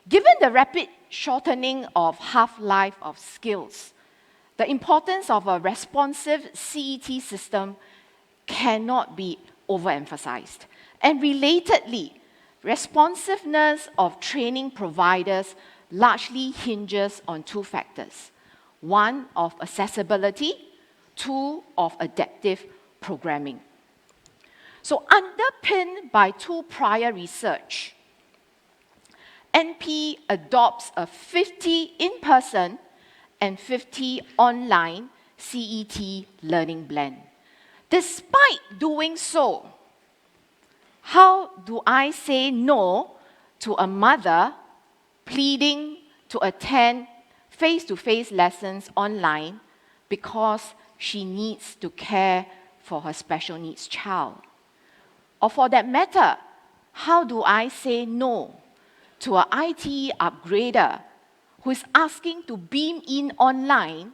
Given the rapid shortening of half-life of skills, the importance of a responsive CET system cannot be overemphasized. And relatedly, responsiveness of training providers largely hinges on 2 factors. 1, of accessibility, 2, of adaptive programming. So underpinned by 2 prior research, NP adopts a 50 in-person and 50 online CET learning blend. Despite doing so, how do I say no to a mother pleading to attend face-to-face lessons online because she needs to care for her special needs child? Or for that matter, how do I say no to an IT upgrader who is asking to beam in online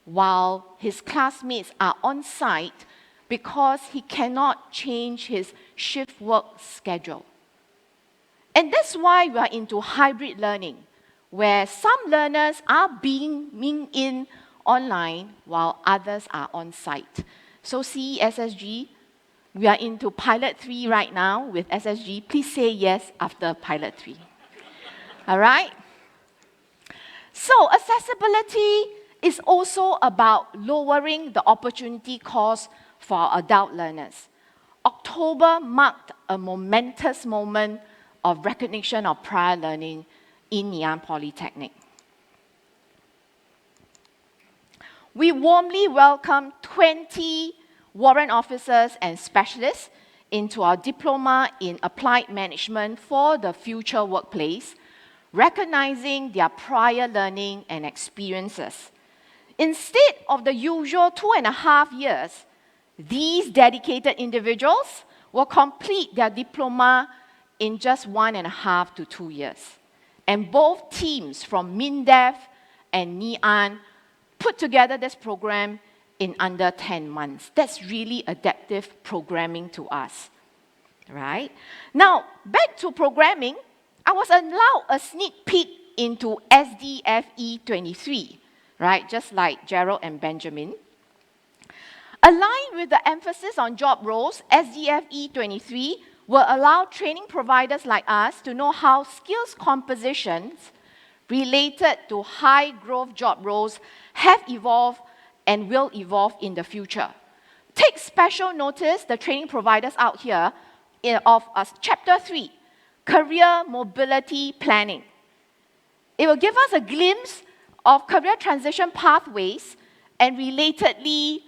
while his classmates are on site because he cannot change his shift work schedule? And that's why we are into hybrid learning, where some learners are beaming in online while others are on site. So CESSG, we are into pilot 3 right now with SSG. Please say yes after pilot 3. All right? So accessibility is also about lowering the opportunity cost for adult learners. October marked a momentous moment of recognition of prior learning in Ngee Ann Polytechnic. We warmly welcome 20 warrant officers and specialists into our Diploma in Applied Management for the Future Workplace, recognizing their prior learning and experiences. Instead of the usual 2.5 years, These dedicated individuals will complete their diploma in just 1.5 to 2 years. And both teams from MINDEF and NIAN put together this program in under 10 months. That's really adaptive programming to us, right? Now, back to programming, I was allowed a sneak peek into SDFE 23, right? Just like Gerald and Benjamin. Aligned with the emphasis on job roles, SDFE 23 will allow training providers like us to know how skills compositions related to high growth job roles have evolved and will evolve in the future. Take special notice, the training providers out here, of Chapter 3, Career Mobility Planning. It will give us a glimpse of career transition pathways and relatedly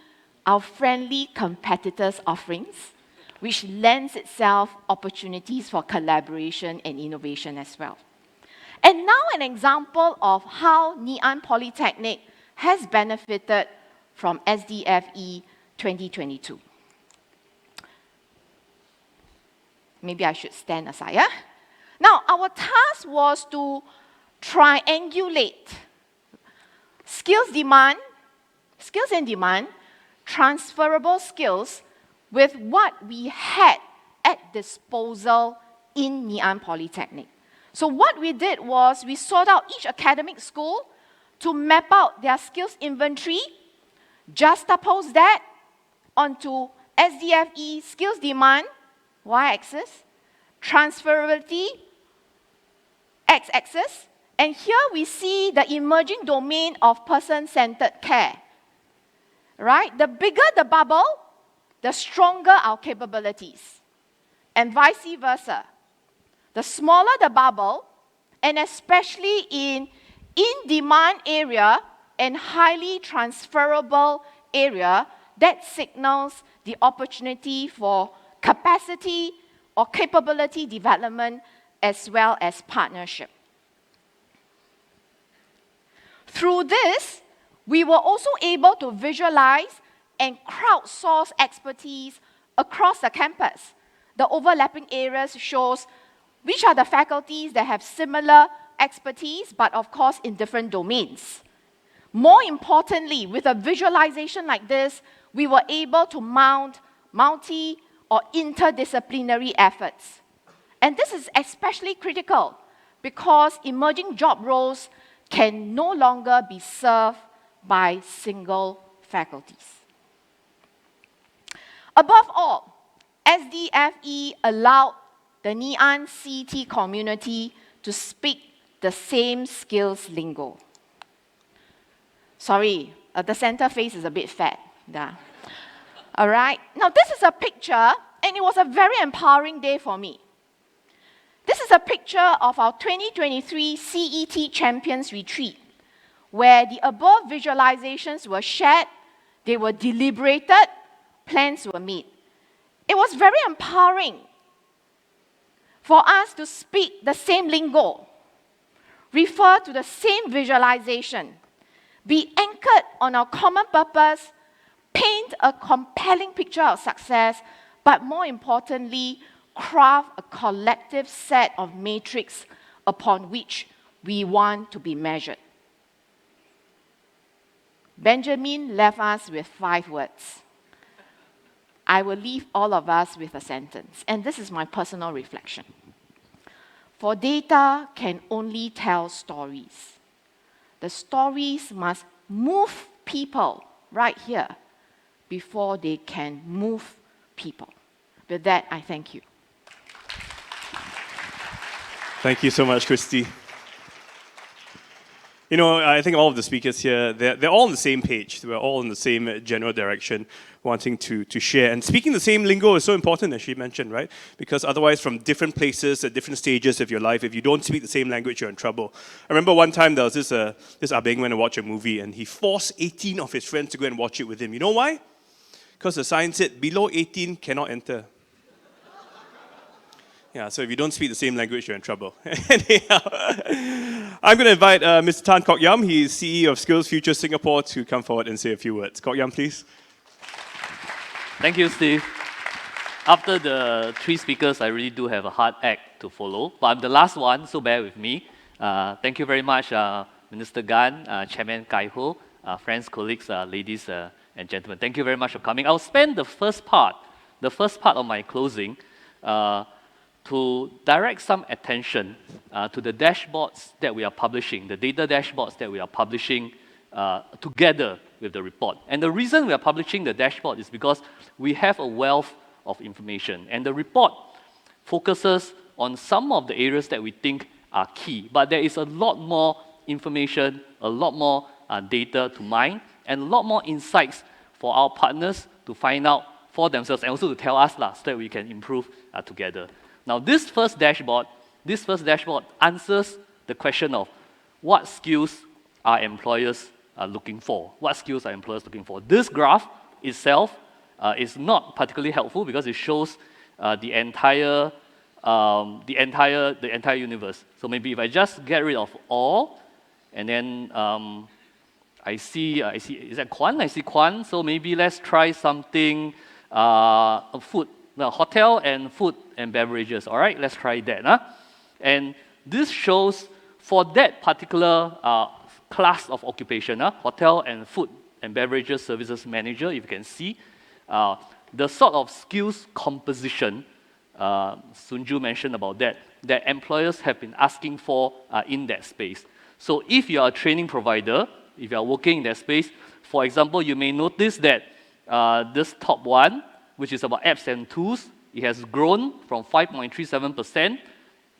our friendly competitors' offerings, which lends itself opportunities for collaboration and innovation as well. And now an example of how Ngee Polytechnic has benefited from SDFE 2022. Maybe I should stand aside, yeah? Now, our task was to triangulate skills and demand, transferable skills with what we had at disposal in Ngee Polytechnic. So what we did was we sought out each academic school to map out their skills inventory, juxtapose that onto SDFE skills demand, y-axis, transferability, x-axis, and here we see the emerging domain of person-centered care. Right? The bigger the bubble, the stronger our capabilities, and vice versa. The smaller the bubble, and especially in in-demand area and highly transferable area, that signals the opportunity for capacity or capability development as well as partnership. Through this, we were also able to visualize and crowdsource expertise across the campus. The overlapping areas shows which are the faculties that have similar expertise, but of course in different domains. More importantly, with a visualization like this, we were able to mount multi- or interdisciplinary efforts. And this is especially critical because emerging job roles can no longer be served by single faculties. Above all, SDFE allowed the Ngee CT community to speak the same skills lingo. Sorry, the center face is a bit fat. Yeah. All right. Now, this is a picture, and it was a very empowering day for me. This is a picture of our 2023 CET Champions Retreat, where the above visualizations were shared, they were deliberated, plans were made. It was very empowering for us to speak the same lingo, refer to the same visualization, be anchored on our common purpose, paint a compelling picture of success, but more importantly, craft a collective set of metrics upon which we want to be measured. Benjamin left us with 5 words. I will leave all of us with a sentence, and this is my personal reflection. For data can only tell stories. The stories must move people right here before they can move people. With that, I thank you. Thank you so much, Christy. You know, I think all of the speakers here, they're all on the same page. We're all in the same general direction, wanting to share. And speaking the same lingo is so important, as she mentioned, right? Because otherwise, from different places, at different stages of your life, if you don't speak the same language, you're in trouble. I remember one time there was this Abeng went to watch a movie, and he forced 18 of his friends to go and watch it with him. You know why? Because the sign said, below 18 cannot enter. Yeah, so if you don't speak the same language, you're in trouble. Anyhow, I'm going to invite Mr. Tan Kok Yam. He's CEO of Skills Future Singapore to come forward and say a few words. Kok Yam, please. Thank you, Steve. After the three speakers, I really do have a hard act to follow, but I'm the last one, so bear with me. Thank you very much, Minister Gan, Chairman Kai Ho, friends, colleagues, ladies and gentlemen. Thank you very much for coming. I'll spend the first part of my closing to direct some attention to the dashboards that we are publishing, the data dashboards that we are publishing together with the report. And the reason we are publishing the dashboard is because we have a wealth of information. And the report focuses on some of the areas that we think are key. But there is a lot more information, a lot more data to mine, and a lot more insights for our partners to find out for themselves and also to tell us so that we can improve together. Now, this first dashboard answers the question of what skills are employers looking for? What skills are employers looking for? This graph itself is not particularly helpful because it shows the entire universe. So maybe if I just get rid of all, and then I see, is that Kwan? I see Kwan. So maybe let's try something food, hotel and food and beverages. All right, let's try that. And this shows for that particular class of occupation, hotel and food and beverages services manager, if you can see, the sort of skills composition, Sunju mentioned about that employers have been asking for in that space. So if you are a training provider, if you are working in that space, for example, you may notice that this top one, which is about apps and tools, it has grown from 5.37%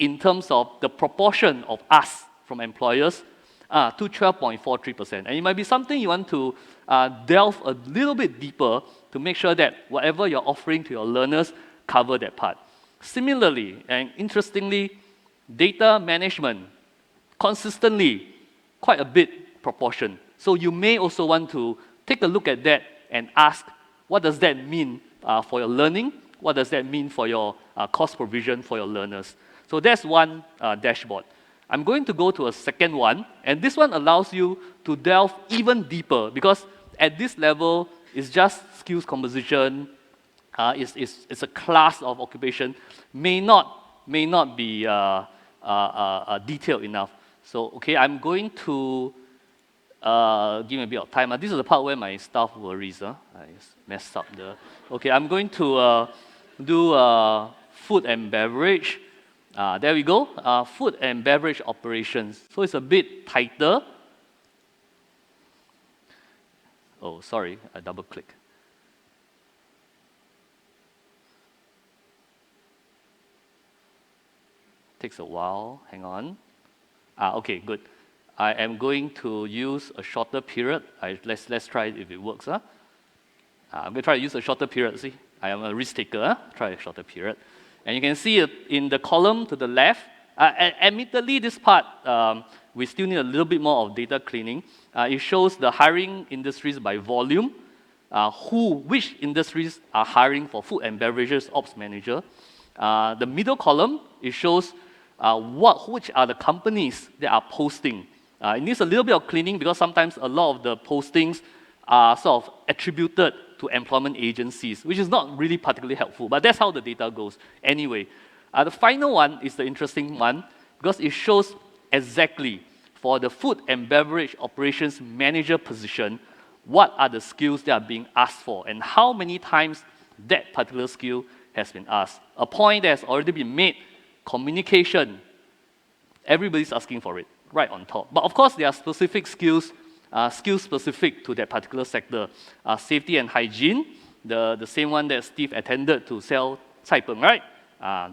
in terms of the proportion of us from employers to 12.43%. And it might be something you want to delve a little bit deeper to make sure that whatever you're offering to your learners cover that part. Similarly, and interestingly, data management, consistently, quite a bit proportion. So you may also want to take a look at that and ask, what does that mean for your learning? What does that mean for your cost provision for your learners? So that's one dashboard. I'm going to go to a second one, and this one allows you to delve even deeper because at this level, it's just skills composition, it's a class of occupation, may not be detailed enough. So, okay, I'm going to give me a bit of time. This is the part where my staff worries. I just messed up the... Okay, I'm going to do food and beverage. There we go, food and beverage operations. So it's a bit tighter. Oh, sorry, I double click. Takes a while, hang on. Okay, good. I am going to use a shorter period. Let's try it if it works. I'm going to try to use a shorter period, see? I am a risk taker, try a shorter period. And you can see it in the column to the left. Admittedly, this part, we still need a little bit more of data cleaning. It shows the hiring industries by volume, which industries are hiring for food and beverages ops manager. The middle column, it shows which are the companies that are posting. It needs a little bit of cleaning because sometimes a lot of the postings are sort of attributed to employment agencies, which is not really particularly helpful, but that's how the data goes. Anyway, the final one is the interesting one because it shows exactly for the food and beverage operations manager position, what are the skills that are being asked for and how many times that particular skill has been asked. A point that has already been made, communication, everybody's asking for it, right on top. But of course, there are specific skills, skills specific to that particular sector. Safety and hygiene, the same one that Steve attended to sell Cai Peng, right?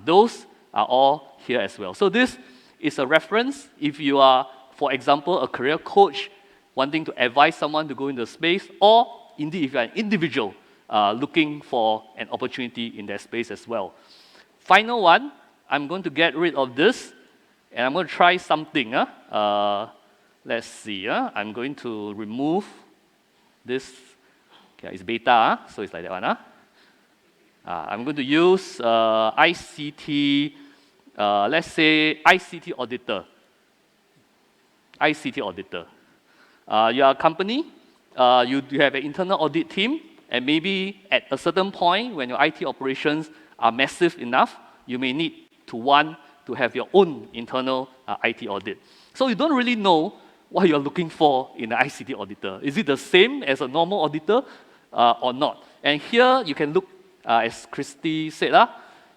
Those are all here as well. So this is a reference if you are, for example, a career coach wanting to advise someone to go into the space, or indeed if you are an individual looking for an opportunity in that space as well. Final one, I'm going to get rid of this, and I'm going to try something. Let's see, I'm going to remove this. Okay, it's beta, so it's like that one. I'm going to use ICT, let's say ICT auditor. ICT auditor. You are a company, you have an internal audit team, And maybe at a certain point, when your IT operations are massive enough, you may need to want to have your own internal IT audit. So you don't really know what you're looking for in an ICT auditor. Is it the same as a normal auditor or not? And here you can look, as Christy said,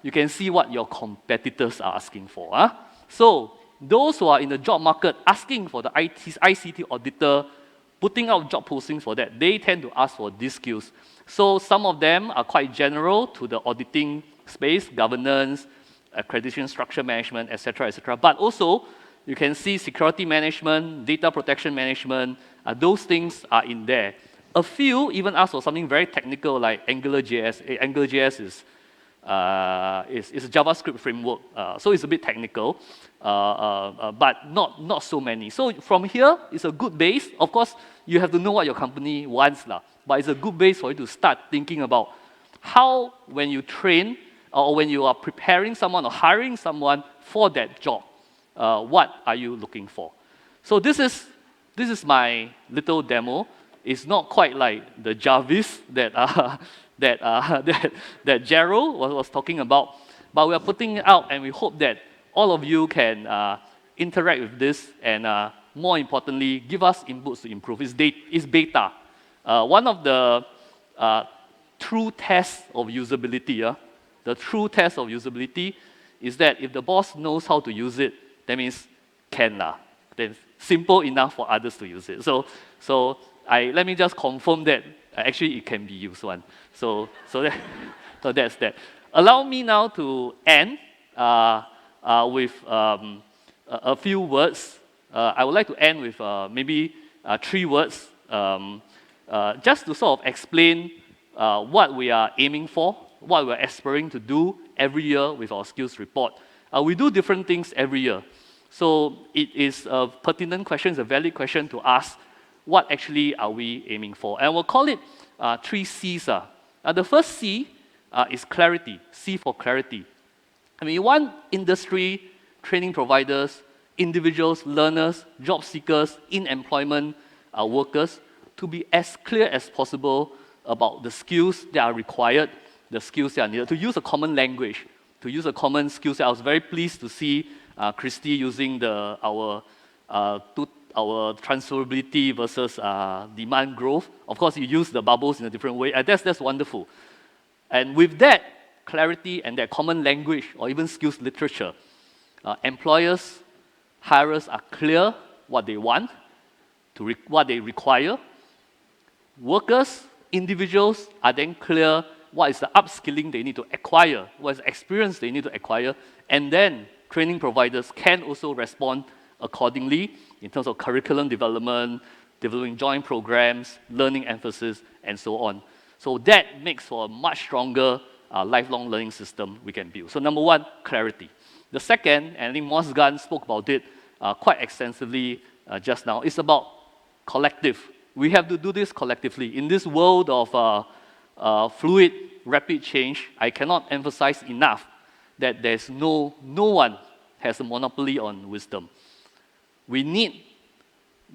you can see what your competitors are asking for. So those who are in the job market asking for the ICT auditor, putting out job postings for that, they tend to ask for these skills. So some of them are quite general to the auditing space, governance, accreditation structure management, etc., etc. But also, you can see security management, data protection management, those things are in there. A few even ask for something very technical like AngularJS. AngularJS is a JavaScript framework, so it's a bit technical, but not so many. So from here, it's a good base. Of course, you have to know what your company wants, but it's a good base for you to start thinking about how, when you train or when you are preparing someone or hiring someone for that job, what are you looking for? So this is my little demo. It's not quite like the Jarvis that that Gerald was talking about, but we are putting it out, and we hope that all of you can interact with this, and more importantly, give us inputs to improve. It's beta. One of the true tests of usability, the true test of usability is that if the boss knows how to use it, that means can then simple enough for others to use it. So let me just confirm that actually it can be used one. So that's that. Allow me now to end with a few words. I would like to end with maybe 3 words, just to sort of explain what we are aiming for, what we're aspiring to do every year with our skills report. We do different things every year. So it is a pertinent question, it's a valid question to ask, what actually are we aiming for? And we'll call it 3 C's. The first C is clarity, C for clarity. I mean, you want industry, training providers, individuals, learners, job seekers, in employment workers to be as clear as possible about the skills that are required, the skills that are needed, to use a common language, to use a common skill set. I was very pleased to see Christy using our transferability versus demand growth. Of course, you use the bubbles in a different way, and that's wonderful. And with that clarity and that common language or even skills literature, employers, hirers are clear what they want, what they require. Workers, individuals are then clear what is the upskilling they need to acquire, what is the experience they need to acquire, and then training providers can also respond accordingly in terms of curriculum development, developing joint programs, learning emphasis, and so on. So that makes for a much stronger lifelong learning system we can build. So number 1, clarity. The second, and I think Moss Gan spoke about it quite extensively just now, is about collective. We have to do this collectively. In this world of fluid, rapid change, I cannot emphasize enough that there's no one has a monopoly on wisdom. We need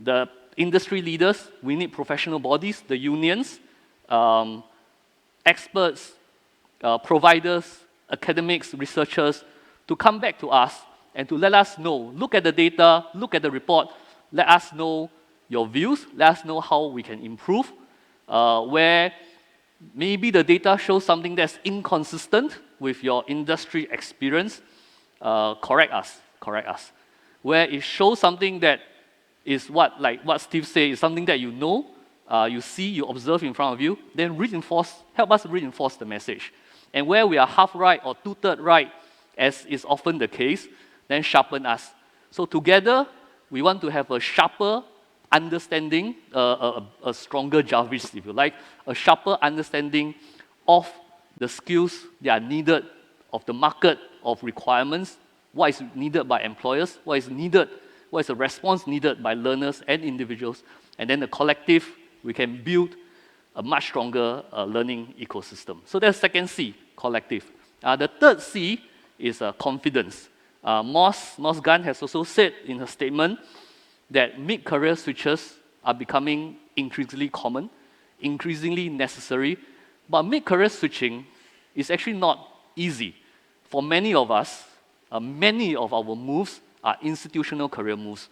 the industry leaders, we need professional bodies, the unions, experts, providers, academics, researchers, to come back to us and to let us know, look at the data, look at the report, let us know your views, let us know how we can improve, where maybe the data shows something that's inconsistent with your industry experience, correct us. Where it shows something that is like what Steve said, is something that you know, you see, you observe in front of you, then help us reinforce the message. And where we are half right or 2/3 right, as is often the case, then sharpen us. So together, we want to have a sharper understanding, a stronger Jarvis, if you like, a sharper understanding of the skills that are needed, of the market, of requirements, what is needed by employers, what is the response needed by learners and individuals, and then the collective, we can build a much stronger learning ecosystem. So that's second C, collective. The third C is confidence. Moss Gan has also said in her statement that mid-career switches are becoming increasingly common, increasingly necessary, But mid-career switching is actually not easy. For many of us, many of our moves are institutional career moves.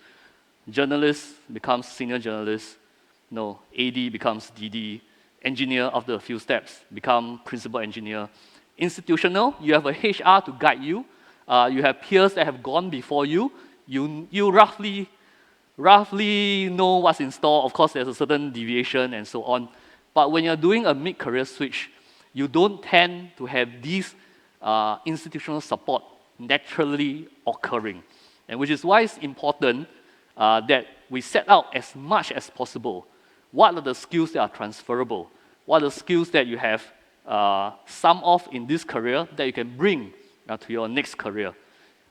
Journalist becomes senior journalist, no, AD becomes DD, engineer after a few steps become principal engineer. Institutional, you have a HR to guide you, you have peers that have gone before you, you roughly know what's in store. Of course, there's a certain deviation and so on. But when you're doing a mid-career switch, you don't tend to have these institutional support naturally occurring. And which is why it's important that we set out as much as possible what are the skills that are transferable, what are the skills that you have some of in this career that you can bring to your next career.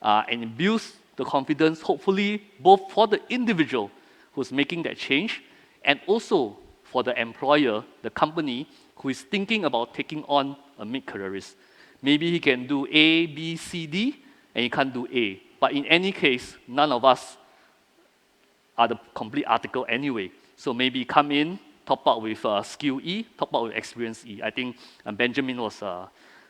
And it builds the confidence, hopefully, both for the individual who's making that change and also for the employer, the company, who is thinking about taking on a mid-careerist. Maybe he can do A, B, C, D, and he can't do A. But in any case, none of us are the complete article anyway. So maybe come in, top up with skill E, top up with experience E. I think Benjamin was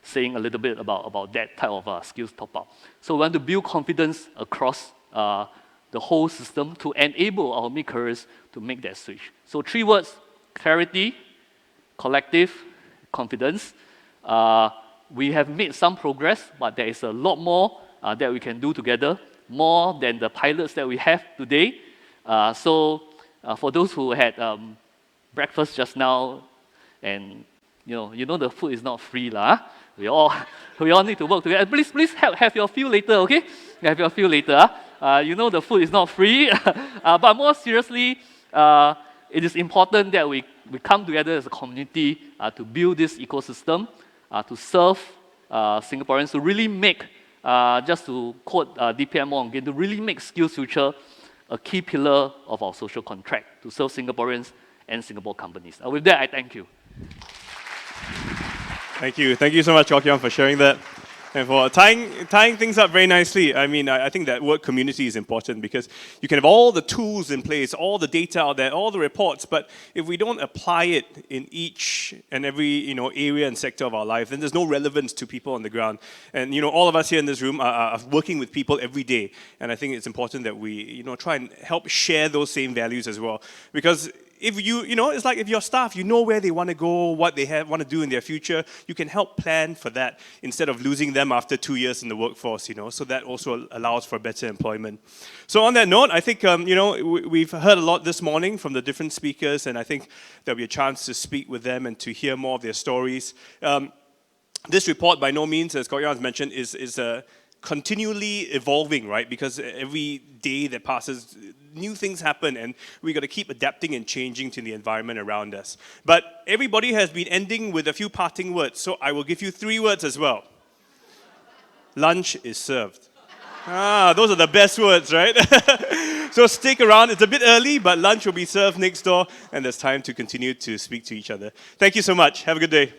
saying a little bit about that type of skills top up. So we want to build confidence across the whole system to enable our mid-careers to make that switch. So 3 words: clarity, collective, confidence. We have made some progress, but there is a lot more that we can do together, more than the pilots that we have today. So for those who had breakfast just now, and you know the food is not free lah. We all need to work together. Please have your fill later, okay? Have your fill later. You know the food is not free, but more seriously, it is important that we come together as a community to build this ecosystem, to serve Singaporeans, to really make, just to quote DPM Wong again, to really make SkillsFuture a key pillar of our social contract to serve Singaporeans and Singapore companies. With that, I thank you. Thank you. Thank you so much, Chok Yeong, for sharing that and for tying things up very nicely. I mean, I think that word community is important because you can have all the tools in place, all the data out there, all the reports, but if we don't apply it in each and every area and sector of our life, then there's no relevance to people on the ground. And all of us here in this room are working with people every day, and I think it's important that we try and help share those same values as well. Because if it's like if your staff, where they want to go, what they want to do in their future, you can help plan for that instead of losing them after 2 years in the workforce, so that also allows for better employment. So on that note, I think, we've heard a lot this morning from the different speakers, and I think there'll be a chance to speak with them and to hear more of their stories. This report, by no means, as Kok Yeong has mentioned, is continually evolving, right? Because every day that passes, new things happen, and we got to keep adapting and changing to the environment around us. But everybody has been ending with a few parting words, so I will give you 3 words as well. Lunch is served. Those are the best words, right? So stick around. It's a bit early, but lunch will be served next door, and there's time to continue to speak to each other. Thank you so much. Have a good day.